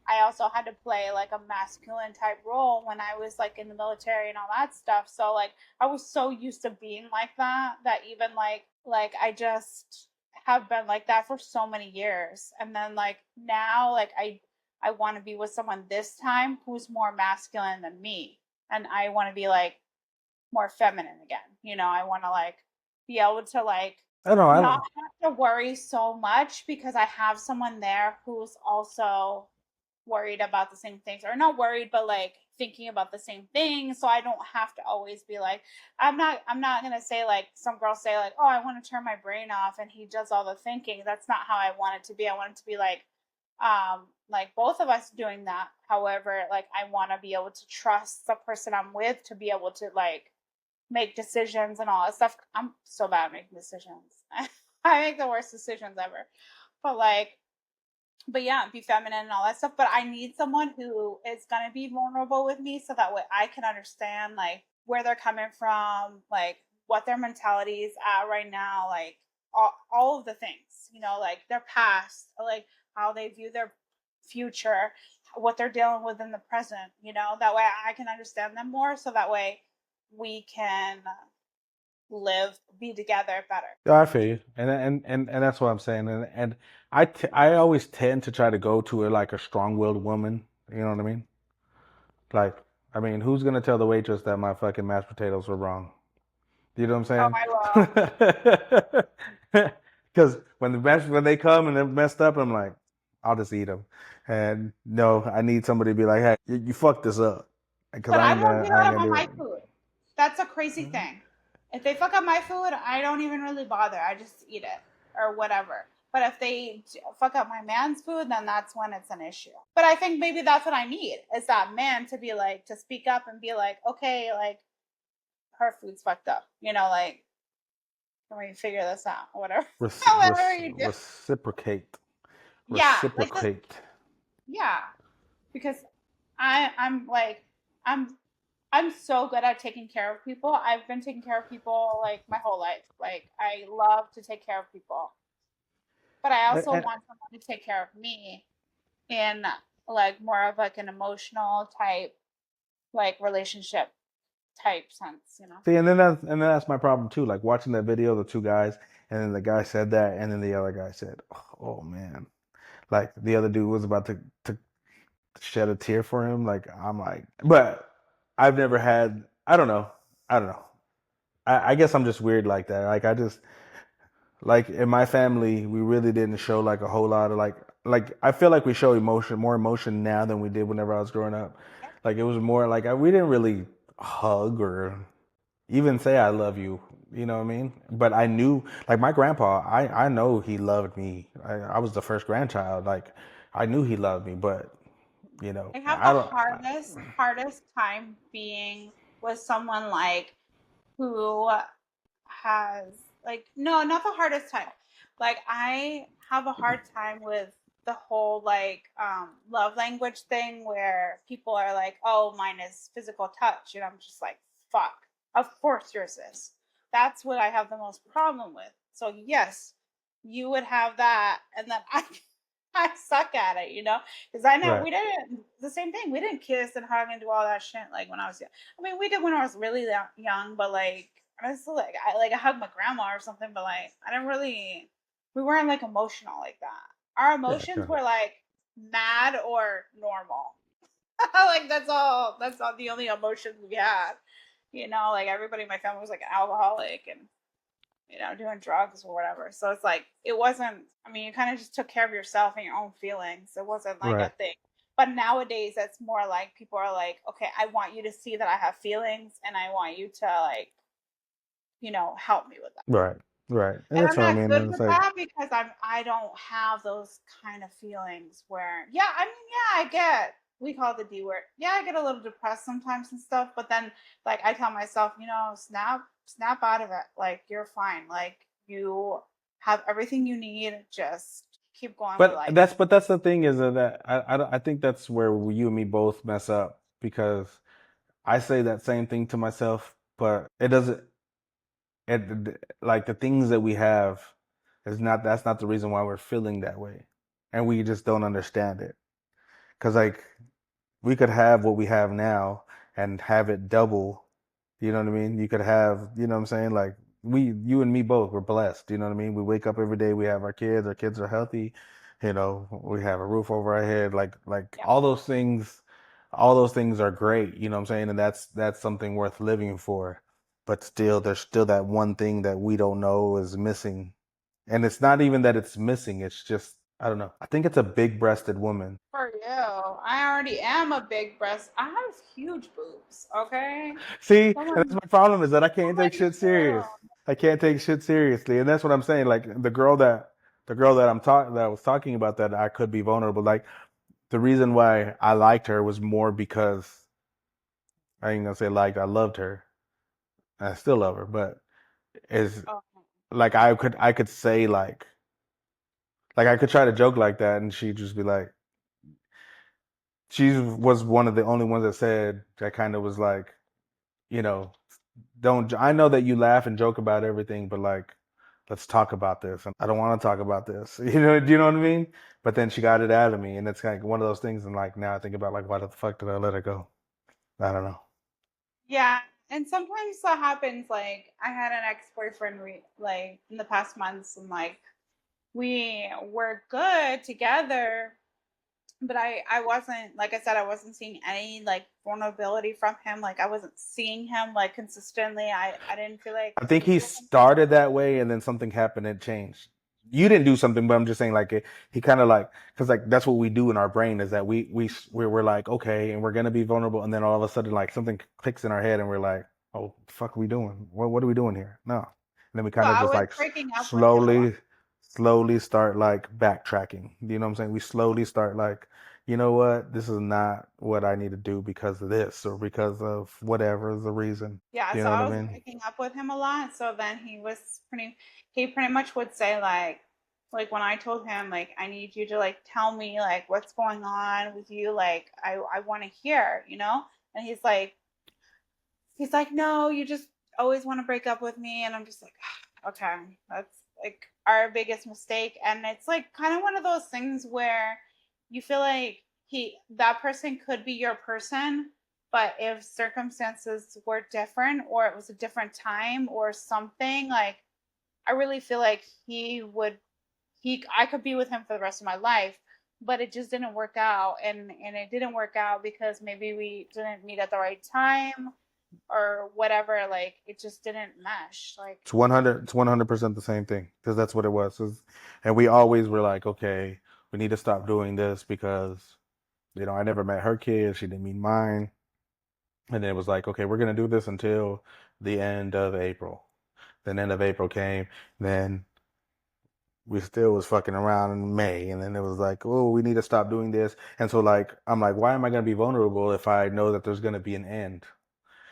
I also had to play like a masculine type role when I was like in the military and all that stuff. So, like, I was so used to being like that even like I just have been like that for so many years. And then like now, like I want to be with someone this time who's more masculine than me. And I want to be like more feminine again. You know, I want to like be able to like I don't know. I not don't. have to worry so much because I have someone there who's also worried about the same things, or not worried, but like thinking about the same things. So I don't have to always be like, I'm not gonna say like some girls say like, oh, I want to turn my brain off and he does all the thinking. That's not how I want it to be. I want it to be like both of us doing that. However, like I want to be able to trust the person I'm with to be able to like make decisions and all that stuff. I'm so bad at making decisions. I make the worst decisions ever. But like, but yeah, be feminine and all that stuff. But I need someone who is gonna be vulnerable with me so that way I can understand like where they're coming from, like what their mentality is at right now, like all of the things, you know, like their past, like how they view their future, what they're dealing with in the present, you know, that way I can understand them more so that way we can be together better. Yeah, I feel you, and that's what I'm saying, and I always tend to try to go to like a strong-willed woman. You know what I mean? Like, I mean, who's gonna tell the waitress that my fucking mashed potatoes were wrong? You know what Oh, I'm I saying? Because when they come and they're messed up, I'm like, I'll just eat them. And no, I need somebody to be like, hey, you fucked this up, because But I won't do I ain't that gonna on do my it. food. That's a crazy thing. If they fuck up my food, I don't even really bother. I just eat it or whatever. But if they fuck up my man's food, then that's when it's an issue. But I think maybe that's what I need is that man to be like, to speak up and be like, okay, like her food's fucked up. You know, like, can we figure this out or whatever? Whatever you do. Reciprocate. Yeah, like this. Reciprocate. Yeah, because I'm like, I'm so good at taking care of people. I've been taking care of people like my whole life. Like I love to take care of people. But I also And, want someone to take care of me in like more of like an emotional type like relationship type sense, you know. see, and then that's my problem too. Like watching that video, the two guys, and then the guy said that, and then the other guy said, "Oh man," like the other dude was about to shed a tear for him. Like I'm like, but I've never had. I don't know. I guess I'm just weird like that. Like I just like in my family, we really didn't show like a whole lot of like I feel like we show more emotion now than we did whenever I was growing up. Like it was more like we didn't really hug or even say I love you. You know what I mean? But I knew, like my grandpa, I know he loved me. I was the first grandchild. Like I knew he loved me, but I have the I don't. hardest time being with someone like who has like no, not the hardest time. Like I have a hard time with the whole like love language thing where people are like, "Oh, mine is physical touch." And I'm just like, "Fuck. Of course yours is." That's what I have the most problem with. So, yes, you would have that and then I suck at it, you know? Cuz I know Right. we didn't the same thing. We didn't kiss and hug and do all that shit like when I was young. I mean, we did when I was really young, but like I was like I hugged my grandma or something, but like I didn't really we weren't like emotional like that. Our Yeah. emotions Sure. were like mad or normal. Like that's all the only emotions we had. You know, like everybody in my family was like an alcoholic and you know, doing drugs or whatever. So it's like it wasn't I mean, you kind of just took care of yourself and your own feelings. It wasn't like a Right. thing. But nowadays it's more like people are like, okay, I want you to see that I have feelings and I want you to like you know, help me with that. Right. Right. And And that's I'm what I not mean. good And it's with like, that because I don't have those kind of feelings where yeah, I mean, yeah, I get we call it the D word. Yeah, I get a little depressed sometimes and stuff, but then like I tell myself, you know, snap out of it. Like you're fine. Like you have everything you need. Just keep going with life. but that's the thing is that I think that's where you and me both mess up because I say that same thing to myself, but it doesn't. Like the things that we have is not that's not the reason why we're feeling that way, and we just don't understand it. Because like we could have what we have now and have it double. You know what I mean? You could have, you know what I'm saying? Like you and me both, we're blessed. You know what I mean? We wake up every day, we have our kids are healthy, we have a roof over our head, like Yeah. all those things are great, you know what I'm saying? And that's something worth living for. But still, there's still that one thing that we don't know is missing. And it's not even that it's missing, it's just, I don't know. I think it's a big breasted woman. For real? I already am a big breast. I have huge boobs. Okay. See, and Someone, that's my problem is that I can't take someone shit chill. serious. I can't take shit seriously, and that's what I'm saying. Like the girl that that I was talking about, that I could be vulnerable. Like the reason why I liked her was more because I ain't gonna say liked. I loved her. I still love her, but is Oh, like I could say like I could try to joke like that, and she'd just be like, she was one of the only ones that said that kind of was like, you know, don't. I know that you laugh and joke about everything, but like, let's talk about this. And I don't want to talk about this. Do you know what I mean? But then she got it out of me, and it's like one of those things. And like now I think about like, why the fuck did I let it go? I don't know. yeah. And sometimes that happens. Like I had an ex-boyfriend like in the past months, and like we were good together, but I wasn't, like I said, I wasn't seeing any like vulnerability from him. Like I wasn't seeing him like consistently. I didn't feel like I he think was he looking for me. started that way, and then something happened and it changed. You didn't do something, but I'm just saying like he kind of like, because like that's what we do in our brain, is that we're like, okay, and we're gonna be vulnerable, and then all of a sudden like something clicks in our head and we're like, oh fuck, are we doing? What are we doing here? No, and then we So kind of I just was like breaking up with him a lot. slowly start like backtracking. You know what I'm saying? We slowly start like, you know what, this is not what I need to do because of this or because of whatever the reason. Yeah, You so know what I I was mean? breaking up with him a lot. So then he pretty much would say like when I told him like I need you to like tell me like what's going on with you, like I want to hear, you know? And he's like, no, you just always want to break up with me. And I'm just like, okay, that's like our biggest mistake. And it's like kind of one of those things where you feel like that person could be your person, but if circumstances were different or it was a different time or something, like I really feel like I could be with him for the rest of my life, but it just didn't work out. And it didn't work out because maybe we didn't meet at the right time or whatever. Like it just didn't mesh. Like It's 100% the same thing, because that's what it was. And we always were like, okay, we need to stop doing this because, I never met her kids. She didn't meet mine. And then it was like, okay, we're going to do this until the end of April. Then end of April came. Then we still was fucking around in May. And then it was like, oh, we need to stop doing this. And so like, I'm like, why am I going to be vulnerable if I know that there's going to be an end?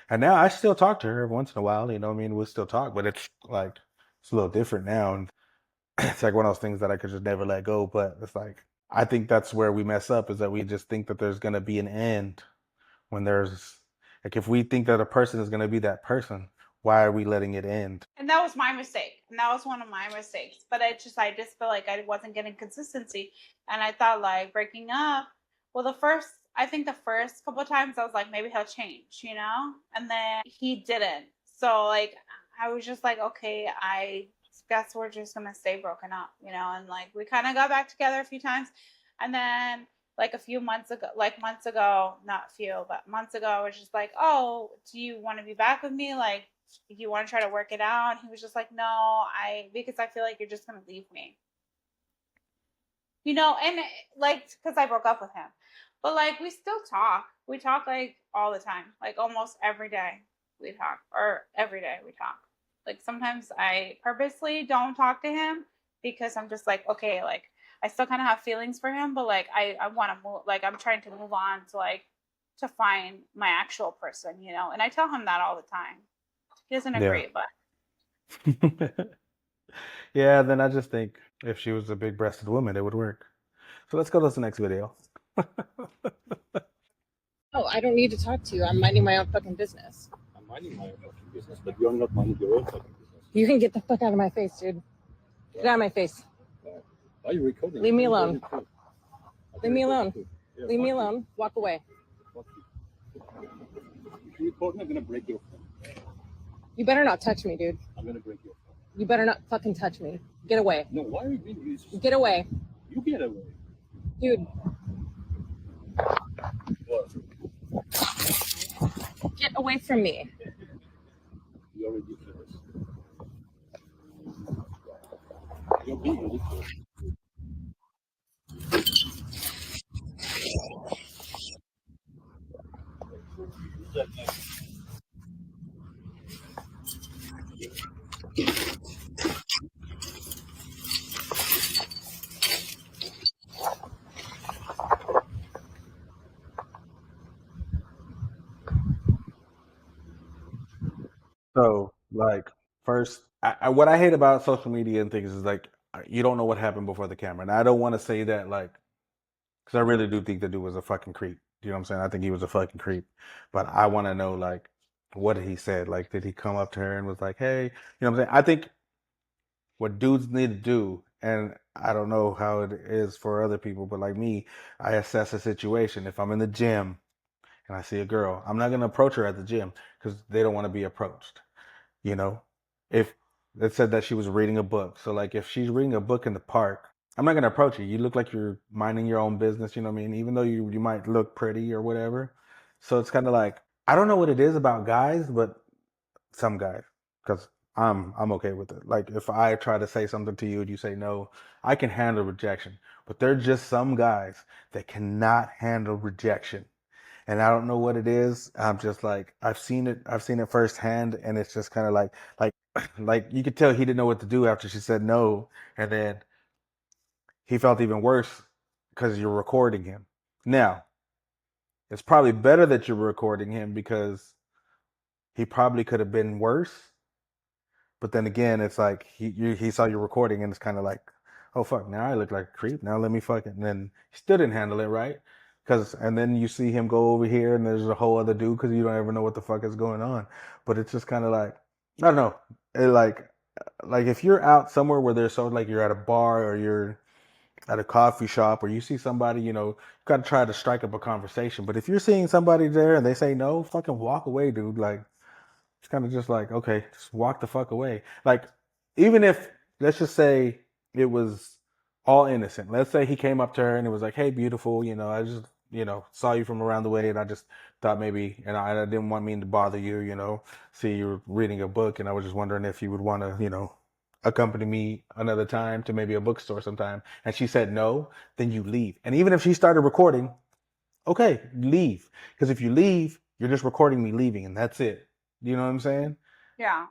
And now I still talk to her every once in a while, I mean, we'll still talk, but it's like, it's a little different now. And it's like one of those things that I could just never let go. But it's like, I think that's where we mess up, is that we just think that there's going to be an end when there's, like, if we think that a person is going to be that person, why are we letting it end? and that was my mistake. And that was one of my mistakes. But I just felt like I wasn't getting consistency. And I thought like breaking up, well I think the first couple of times I was like, maybe he'll change, you know? And then he didn't. So like I was just like, okay, I guess we're just gonna stay broken up, you know, and like we kind of got back together a few times. And then like a few months ago, like months ago, not few, but months ago, I was just like, oh, do you want to be back with me? Like, do you want to try to work it out? And he was just like, no, because I feel like you're just going to leave me, you know, and like, because I broke up with him. But like, we still talk. We talk like all the time, like almost every day we talk, or every day we talk. Like, sometimes I purposely don't talk to him because I'm just like, okay, like, I still kind of have feelings for him, but like, I want to move, like, I'm trying to move on to like, to find my actual person, you know, and I tell him that all the time. He doesn't Yeah. agree, but Yeah, then I just think if she was a big breasted woman, it would work. So let's go to the next video. Oh, I don't need to talk to you. I'm minding my own fucking business. I'm minding my own fucking business, but you're not minding your own fucking business. You can get the fuck out of my face, dude. Get out of my face. Why are you recording? Leave me alone. Leave me alone. Yeah, Leave me alone. Walk away. Fuck you. If you record me, I'm gonna break your phone. You better not touch me, dude. I'm gonna break your phone. You better not fucking touch me. Get away. No, why are you being this? Get away. You get away. Dude, What? get away from me. You're ridiculous. You're being ridiculous. So, like, first, what I hate about social media and things is like you don't know what happened before the camera, and I don't want to say that like because I really do think the dude was a fucking creep. You know what I'm saying? I think he was a fucking creep, but I want to know like what he said. Like, did he come up to her and was like, "Hey," you know what I'm saying? I think what dudes need to do, and I don't know how it is for other people, but like me, I assess a situation. If I'm in the gym and I see a girl, I'm not gonna approach her at the gym because they don't want to be approached. You know, if it said that she was reading a book, so like if she's reading a book in the park, I'm not gonna approach you. You look like you're minding your own business. You know what I mean? Even though you might look pretty or whatever. So it's kind of like I don't know what it is about guys, but some guys, because I'm okay with it. Like if I try to say something to you and you say no, I can handle rejection. But there are just some guys that cannot handle rejection. And I don't know what it is. I'm just like I've seen it firsthand, and it's just kind of like like you could tell he didn't know what to do after she said no, and then he felt even worse because you're recording him. Now, it's probably better that you're recording him because he probably could have been worse. But then again, it's like he saw you recording, and it's kind of like, oh fuck, now I look like a creep. Now let me fuck it. And then he still didn't handle it right, and then you see him go over here, and there's a whole other dude because you don't ever know what the fuck is going on. But it's just kind of like I don't know, like if you're out somewhere where there's so like you're at a bar or you're at a coffee shop or you see somebody, you gotta try to strike up a conversation. But if you're seeing somebody there and they say no, fucking walk away, dude. Like it's kind of just like, okay, just walk the fuck away. Like, even if, let's just say it was all innocent. Let's say he came up to her and it was like, hey, beautiful, I just, saw you from around the way and I just thought maybe, I didn't want me to bother you, see you were reading a book and I was just wondering if you would want to, accompany me another time to maybe a bookstore sometime. And she said no, then you leave. And even if she started recording, okay, leave. Because if you leave, you're just recording me leaving and that's it. You know what I'm saying? Yeah.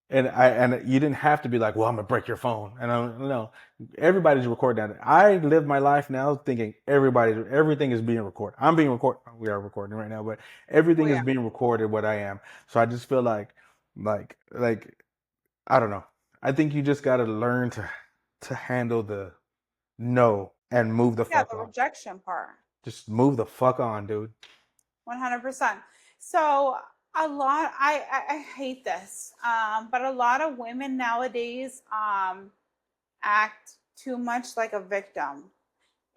And you didn't have to be like, well, I'm gonna break your phone. And I don't know. Everybody's recording that. I live my life now thinking everything is being recorded. I'm being recorded. We are recording right now, but everything Well, is yeah. being recorded what I am. So I just feel like I don't know. I think you just gotta learn to handle the no and move the Yeah, fuck the on. rejection part. Just move the fuck on, dude. 100%. So I hate this, but a lot of women nowadays act too much like a victim,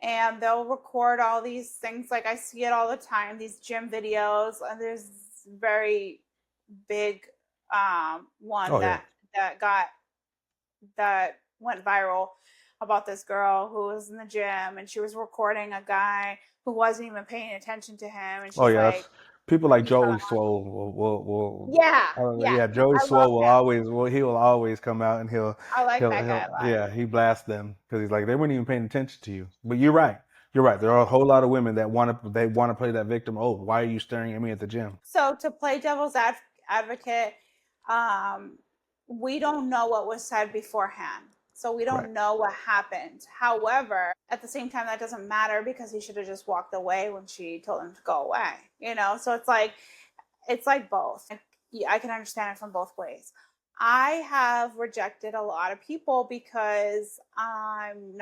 and they'll record all these things. Like I see it all the time. These gym videos, and there's very big one Oh yeah. that went viral about this girl who was in the gym and she was recording a guy who wasn't even paying attention to him, and Oh she's yeah, like, that's people like yeah, Joey Swole will yeah, I don't know, yeah, yeah, Joey I love Swole will him. always he will always come out and I like that guy he'll a lot. yeah, he blasts them because he's like they weren't even paying attention to you. But you're right. You're right. There are a whole lot of women that want to play that victim. Oh, why are you staring at me at the gym? So to play devil's advocate, um, we don't know what was said beforehand. So we Right. don't know what happened. However, at the same time, that doesn't matter because he should have just walked away when she told him to go away. So it's like both. Yeah, I can understand it from both ways. I have rejected a lot of people because I'm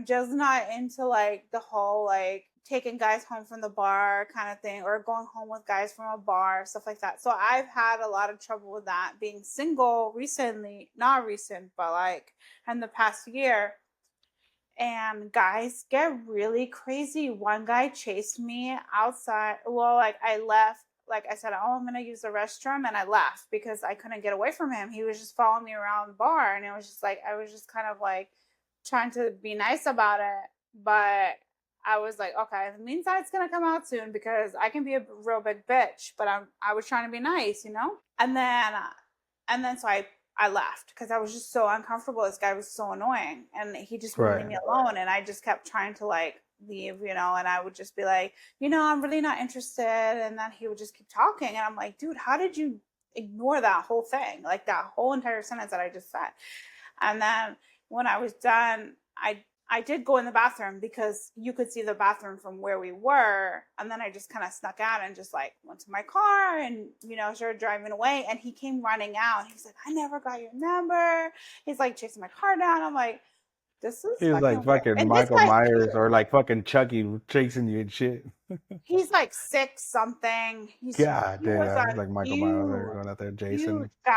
just not into like the whole like taking guys home from the bar kind of thing, or going home with guys from a bar, stuff like that. So I've had a lot of trouble with that being single recently, not recent, but like in the past year. And guys get really crazy. One guy chased me outside. Well, like I left, like I said, oh, I'm gonna use the restroom, and I left because I couldn't get away from him. He was just following me around the bar, and it was just like I was just kind of like trying to be nice about it, but I was like, okay, the means that it's gonna come out soon because I can be a real big bitch, but I was trying to be nice. And then so I left because I was just so uncomfortable. This guy was so annoying, and he just wouldn't leave Right. me alone. And I just kept trying to like leave, and I would just be like, I'm really not interested. And then he would just keep talking. And I'm like, dude, how did you ignore that whole thing? Like that whole entire sentence that I just said. And then when I was done, I did go in the bathroom because you could see the bathroom from where we were. And then I just kind of snuck out and just like went to my car and, started driving away. And he came running out. He's like, I never got your number. He's like chasing my car down. I'm like, this is He was like fucking weird. fucking And this Michael guy's Myers cute. or like fucking Chucky chasing you and shit. He's like 6 something. He God was damn, he's a like Michael Myers there huge, going out there, huge Jason. guy.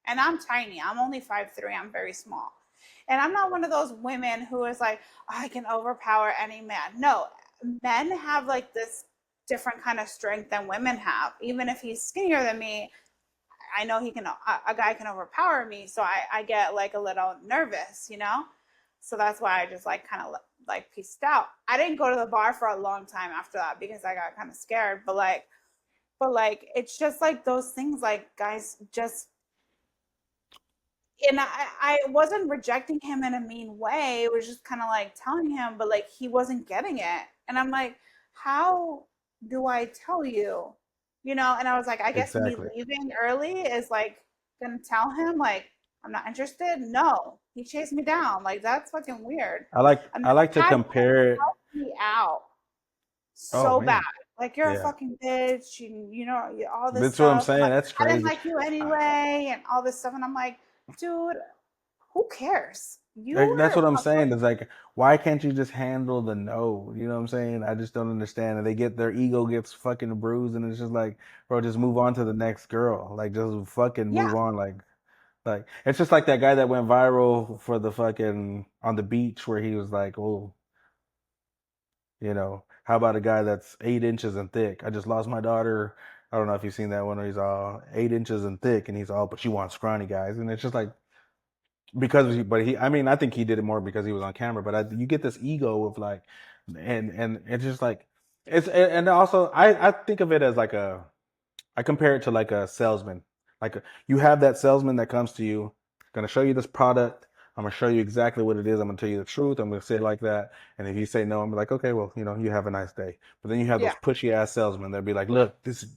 And I'm tiny. I'm only 5'3". I'm very small. And I'm not one of those women who is like, oh, I can overpower any man. No, men have like this different kind of strength than women have. Even if he's skinnier than me, I know a guy can overpower me. So I get like a little nervous, So that's why I just like kind of like peaced out. I didn't go to the bar for a long time after that because I got kind of scared. But it's just like those things, like guys just, and I wasn't rejecting him in a mean way. It was just kind of like telling him, but like he wasn't getting it. And I'm like, how do I tell you? And I was like, I guess me Exactly. leaving early is like gonna tell him like I'm not interested. No, he chased me down. Like that's fucking weird. And I then like to I had him compare it. help me out Oh so bad. man. Like you're a Yeah. fucking bitch. All this That's what I'm stuff. And saying. like That's I didn't crazy. like you I- anyway, and all this stuff. And I'm like, dude, who cares? You That's were what I'm saying. It's like, why can't you just handle the no? You know what I'm saying? I just don't understand. And their ego gets fucking bruised, and it's just like, bro, just move on to the next girl. Like, just fucking yeah, move on. Like it's just like that guy that went viral for the fucking on the beach where he was like, oh, how about a guy that's 8 inches and thick? I just lost my daughter. I don't know if you've seen that one where he's all 8 inches and thick, and he's all, but you want scrawny guys, and it's just like I mean, I think he did it more because he was on camera. But you get this ego of like, and it's just like and also I think of it as like I compare it to like a salesman. You have that salesman that comes to you, going to show you this product. I'm going to show you exactly what it is. I'm going to tell you the truth. I'm going to say it like that. And if you say no, I'm like, okay, well, you have a nice day. But then you have yeah. those pushy ass salesmen that be like, look,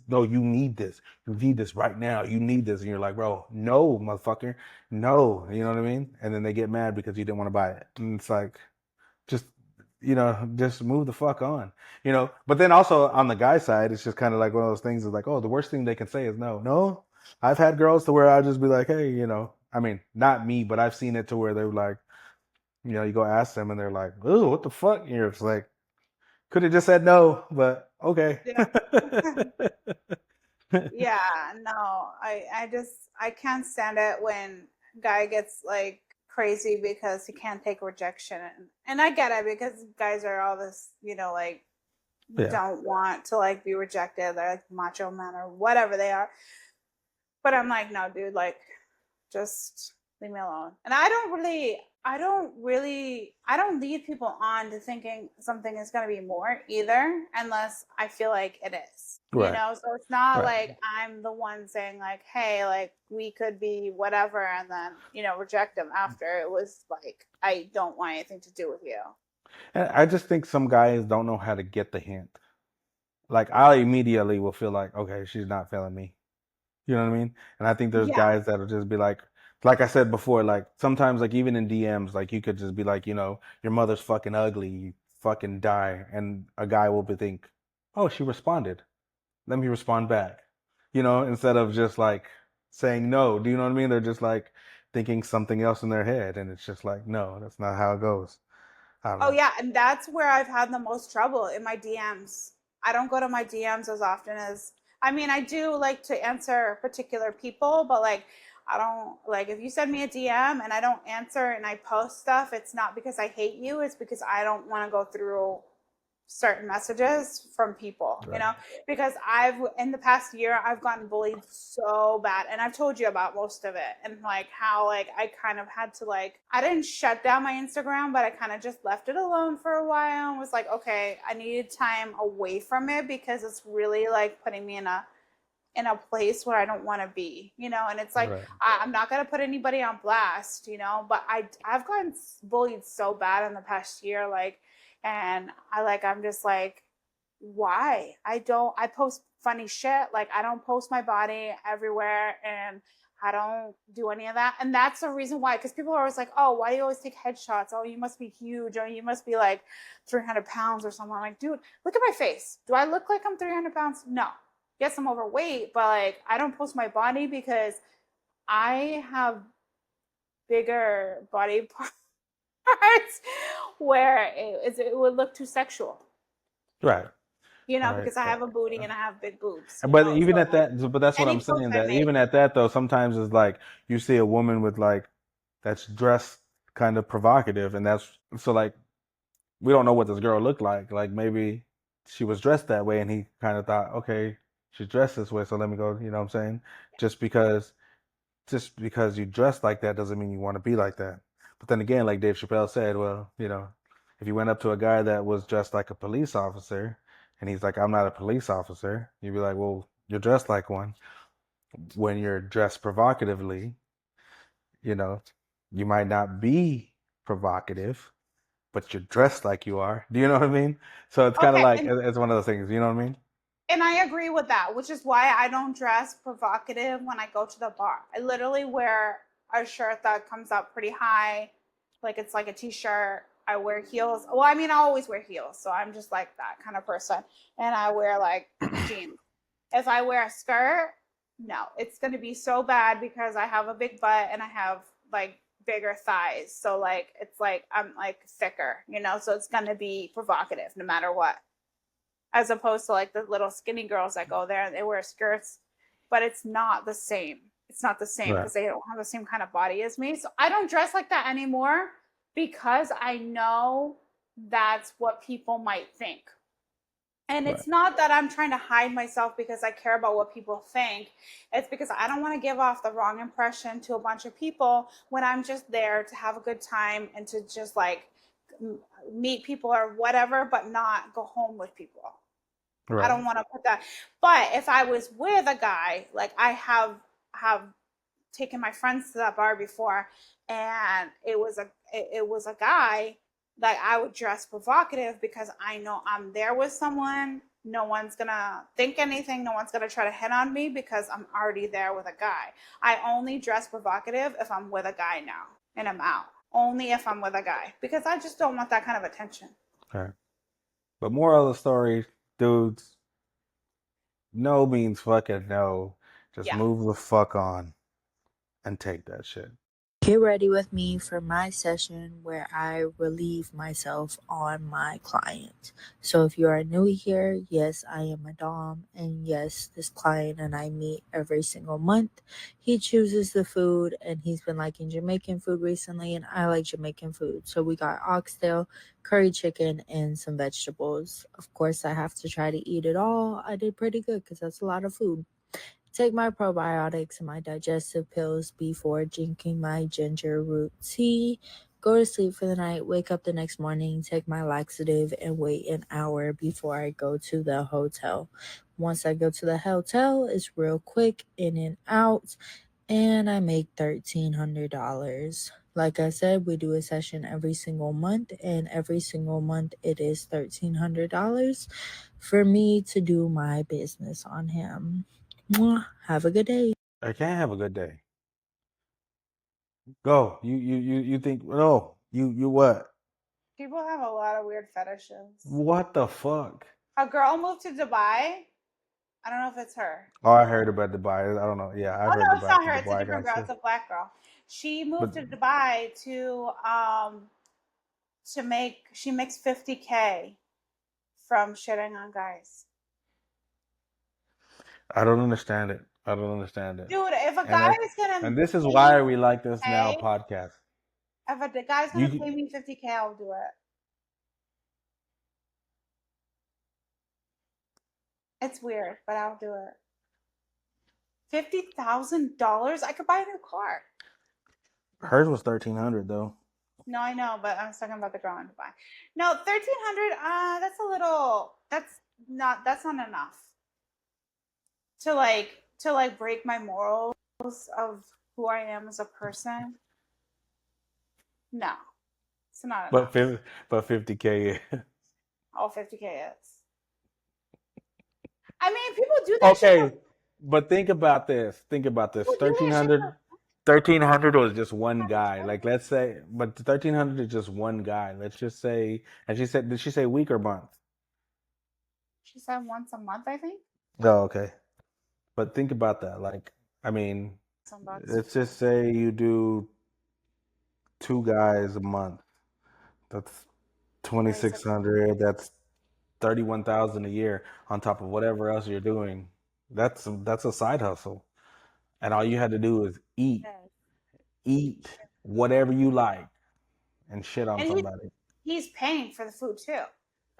no, you need this. You need this right now. You need this. And you're like, bro, no, motherfucker. No. You know what I mean? And then they get mad because you didn't want to buy it. And it's like, just, just move the fuck on, but then also on the guy side, it's just kind of like one of those things is like, oh, the worst thing they can say is no. No, I've had girls to where I just be like, hey, I mean, not me, but I've seen it to where they're like, you go ask them and they're like, oh, what the fuck? And you're just like, could have just said no, but okay. Yeah. Yeah, no, I can't stand it when guy gets like crazy because he can't take rejection. And I get it because guys are all this, like Yeah. don't want to like be rejected. They're like macho men or whatever they are. But I'm like, no, dude, like just leave me alone. And I don't lead people on to thinking something is going to be more either, unless I feel like it is, Right. So it's not Right. like I'm the one saying like, hey, like we could be whatever. And then, reject them after. It was like, I don't want anything to do with you. And I just think some guys don't know how to get the hint. Like I immediately will feel like, okay, she's not feeling me. You know what I mean? And I think there's Yeah. guys that'll just be like I said before, like sometimes like even in DMs, like you could just be like, your mother's fucking ugly, you fucking die. And a guy will think, oh, she responded. Let me respond back. Instead of just like saying no. Do you know what I mean? They're just like thinking something else in their head. And it's just like, no, that's not how it goes. I don't Oh know. yeah, and that's where I've had the most trouble in my DMs. I don't go to my DMs as often as I mean, I do like to answer particular people, but like I don't like if you send me a DM and I don't answer and I post stuff, it's not because I hate you, it's because I don't want to go through certain messages from people, Right. because in the past year I've gotten bullied so bad, and I've told you about most of it, and like how like I kind of had to like I didn't shut down my Instagram, but I kind of just left it alone for a while and was like, okay, I needed time away from it because it's really like putting me in a place where I don't want to be, and it's like, Right. I'm not going to put anybody on blast, but I've gotten bullied so bad in the past year. Like And I'm just like, why? I post funny shit. Like, I don't post my body everywhere, and I don't do any of that. And that's the reason why, because people are always like, oh, why do you always take headshots? Oh, you must be huge, or you must be like 300 pounds or something. I'm like, dude, look at my face. Do I look like I'm 300 pounds? No. Yes, I'm overweight, but like, I don't post my body because I have bigger body parts where it would look too sexual. Right. Because I have a booty and I have big boobs. But even at that, but that's what Any I'm post saying. I That make, even at that though, sometimes it's like you see a woman with like that's dressed kind of provocative, and that's so like we don't know what this girl looked like. Like maybe she was dressed that way, and he kind of thought, okay, she's dressed this way, so let me go. You know what I'm saying? Just because you dress like that doesn't mean you want to be like that. But then again, like Dave Chappelle said, well, if you went up to a guy that was dressed like a police officer and he's like, I'm not a police officer, you'd be like, well, you're dressed like one. When you're dressed provocatively, you know, you might not be provocative, but you're dressed like you are. Do you know what I mean? So it's kind of okay, like, it's one of those things, you know what I mean? and I agree with that, which is why I don't dress provocative when I go to the bar. I literally wear a shirt that comes up pretty high, like it's like a t-shirt. I wear heels. Well, I mean, I always wear heels, so I'm just like that kind of person. And I wear like jeans. If I wear a skirt, no, it's going to be so bad because I have a big butt and I have like bigger thighs. So like it's like I'm like thicker, so it's going to be provocative no matter what. As opposed to like the little skinny girls that go there and they wear skirts, but it's not the same. It's not the same Right. because they don't have the same kind of body as me. So I don't dress like that anymore because I know that's what people might think. And Right. it's not that I'm trying to hide myself because I care about what people think. It's because I don't want to give off the wrong impression to a bunch of people when I'm just there to have a good time and to just like meet people or whatever, but not go home with people. I Right. don't want to put that. But if I was with a guy, like I have taken my friends to that bar before, and it was a guy, like I would dress provocative because I know I'm there with someone. No one's gonna think anything. No one's gonna try to hit on me because I'm already there with a guy. I only dress provocative if I'm with a guy now and I'm out. Only if I'm with a guy because I just don't want that kind of attention. Right. But moral of the story, dudes, no means fucking no. Just Yeah. move the fuck on and take that shit. Get ready with me for my session where I relieve myself on my client. So if you are new here, yes, I am a Dom, and yes, this client and I meet every single month. He chooses the food, and he's been liking Jamaican food recently, and I like Jamaican food. So we got oxtail, curry chicken, and some vegetables. Of course, I have to try to eat it all. I did pretty good because that's a lot of food. Take my probiotics and my digestive pills before drinking my ginger root tea. Go to sleep for the night, wake up the next morning, take my laxative, and wait an hour before I go to the hotel. Once I go to the hotel, it's real quick, in and out, and I make $1,300. Like I said, we do a session every single month, and every single month it is $1,300 for me to do my business on him. Mwah. Have a good day. I can't have a good day. Go. You think no. You what? People have a lot of weird fetishes. What the fuck? A girl moved to Dubai. I don't know if it's her. Oh, I heard about Dubai. I don't know. Yeah, I've Oh heard no, it's about not the her. It's a Dubai different guy girl. too. It's a black girl. She moved But to Dubai to make. She makes 50K from shitting on guys. I don't understand it. I don't understand it. Dude, if a And guy I is gonna and this is pay me why we like this now 50K, podcast. if the guy's gonna You pay me 50K, I'll do it. It's weird, but I'll do it. $50,000? I could buy a new car. hers was 1,300 though. No, I know, but I'm talking about the girl in Dubai. No, 1,300. That's a little. That's not enough to break my morals of who I am as a person. No, it's not enough. But 50K. Oh, 50K is. I mean, people do that shit. Okay, but think about this. Think about this. People do that shit 1300 was just one guy. Like, let's say, but 1300 is just one guy. Let's just say, and she said, did she say week or month? She said once a month, I think. Oh, okay. But think about that. Like, I mean, Some bucks. let's just say you do 2 guys a month. That's 2600. That's 31,000 a year on top of whatever else you're doing. That's a side hustle. And all you had to do is eat whatever you like and shit on And somebody. he's paying for the food too.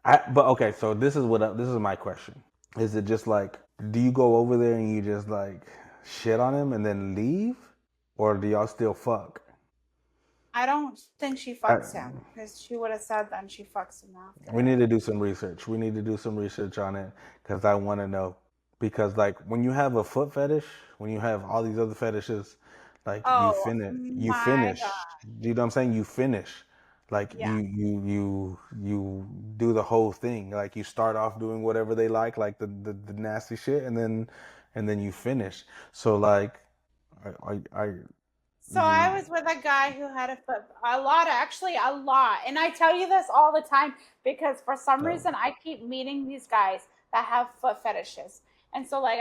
But okay, so this is my question. Is it just like, do you go over there and you just like shit on him and then leave, or do y'all still fuck? I don't think she fucks him, because she would have said then she fucks him after. We need to do some research. We need to do some research on it, because I want to know. Because like when you have a foot fetish, when you have all these other fetishes, like you finish. God. Do you know what I'm saying? You finish. Like Yeah. you do the whole thing. Like you start off doing whatever they like the nasty shit, and then you finish. So like So I was with a guy who had a lot, and I tell you this all the time because for some reason I keep meeting these guys that have foot fetishes. And so like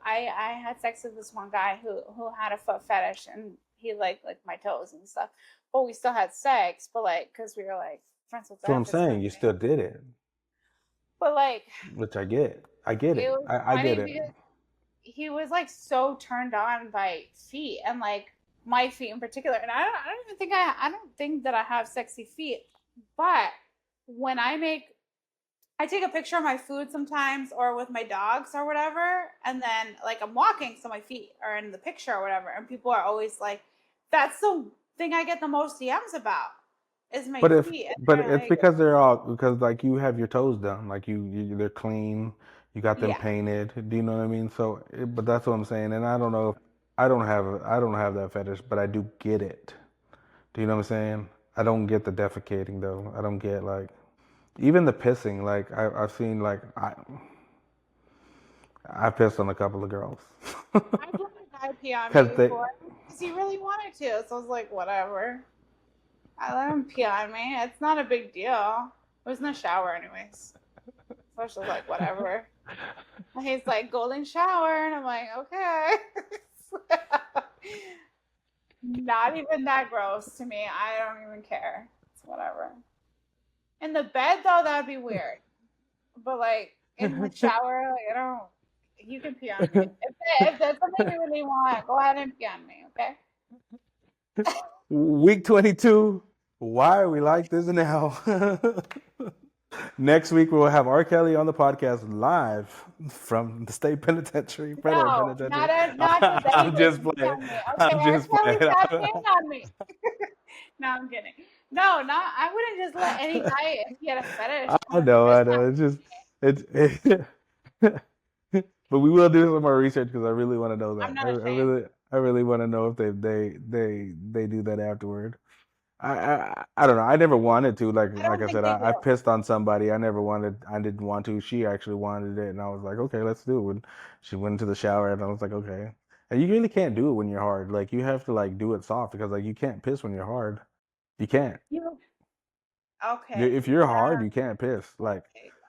I had sex with this one guy who had a foot fetish, and he liked my toes and stuff. But we still had sex, but like because we were like friends with that's what I'm saying. You still did it. But like, which I get. I get it. I get it. He was like so turned on by feet, and like my feet in particular. And I don't think that I have sexy feet, but when I take a picture of my food sometimes, or with my dogs or whatever, and then like I'm walking, so my feet are in the picture or whatever, and people are always like, that's the thing I get the most DMs about is my feet. But it's because because like you have your toes done, like they're clean, you got them painted. Do you know what I mean? So, but that's what I'm saying. And I don't know if I don't have that fetish, but I do get it. Do you know what I'm saying? I don't get the defecating though. I don't get like even the pissing. Like I've seen like I pissed on a couple of girls. I've let a guy pee on me before because he really wanted to. So I was like, whatever. I let him pee on me. It's not a big deal. It was in the shower anyways. So I was just like, whatever. And he's like, golden shower. And I'm like, okay. Not even that gross to me. I don't even care. It's whatever. In the bed, though, that'd be weird. But like in the shower, like, I don't. You can pee on me. If that's something you really want, go ahead and pee on me, okay? Week 22. Why are we like this now? Next week we will have R. Kelly on the podcast live from the state penitentiary, federal penitentiary. I'm just playing. I'm just playing. On me. No, I'm kidding. No, I wouldn't just let any guy if he had a fetish. I know. It's but we will do some more research because I really want to know that. I'm not ashamed. I really want to know if they do that afterward. I don't know. I never wanted to. Like I said, I pissed on somebody. I didn't want to. She actually wanted it, and I was like, okay, let's do it. And she went into the shower, and I was like, okay. And you really can't do it when you're hard. Like you have to like do it soft because like you can't piss when you're hard. You can't. Okay. If you're hard, you can't piss. Like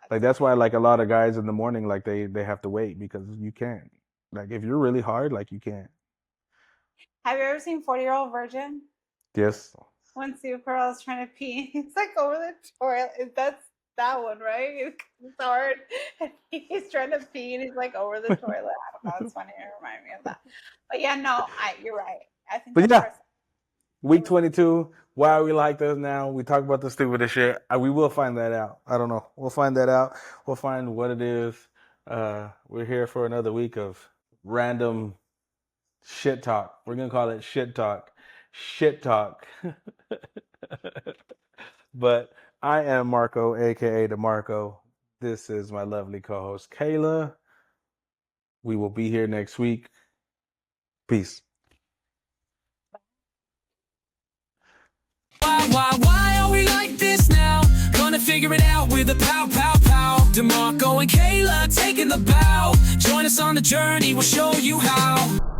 that's why like a lot of guys in the morning like they have to wait because you can't. Like if you're really hard, like you can't. Have you ever seen 40-Year-Old Virgin? Yes. When Steve Carell is trying to pee, he's like over the toilet. That's that one, right? It's hard. And he's trying to pee and he's like over the toilet. I don't know. It's funny. It reminded me of that. But yeah, no, you're right. I think but yeah, week 22. Why are we like this now? We talk about the stupidest shit. We will find that out. I don't know. We'll find that out. We'll find what it is. We're here for another week of random shit talk. We're going to call it shit talk. Shit talk. But I am Marco, aka DeMarco. This is my lovely co-host Kayla. We will be here next week. Peace. Why are we like this now? Gonna figure it out. with a pow, pow, pow. DeMarco and Kayla taking the bow. Join us on the journey, we'll show you how.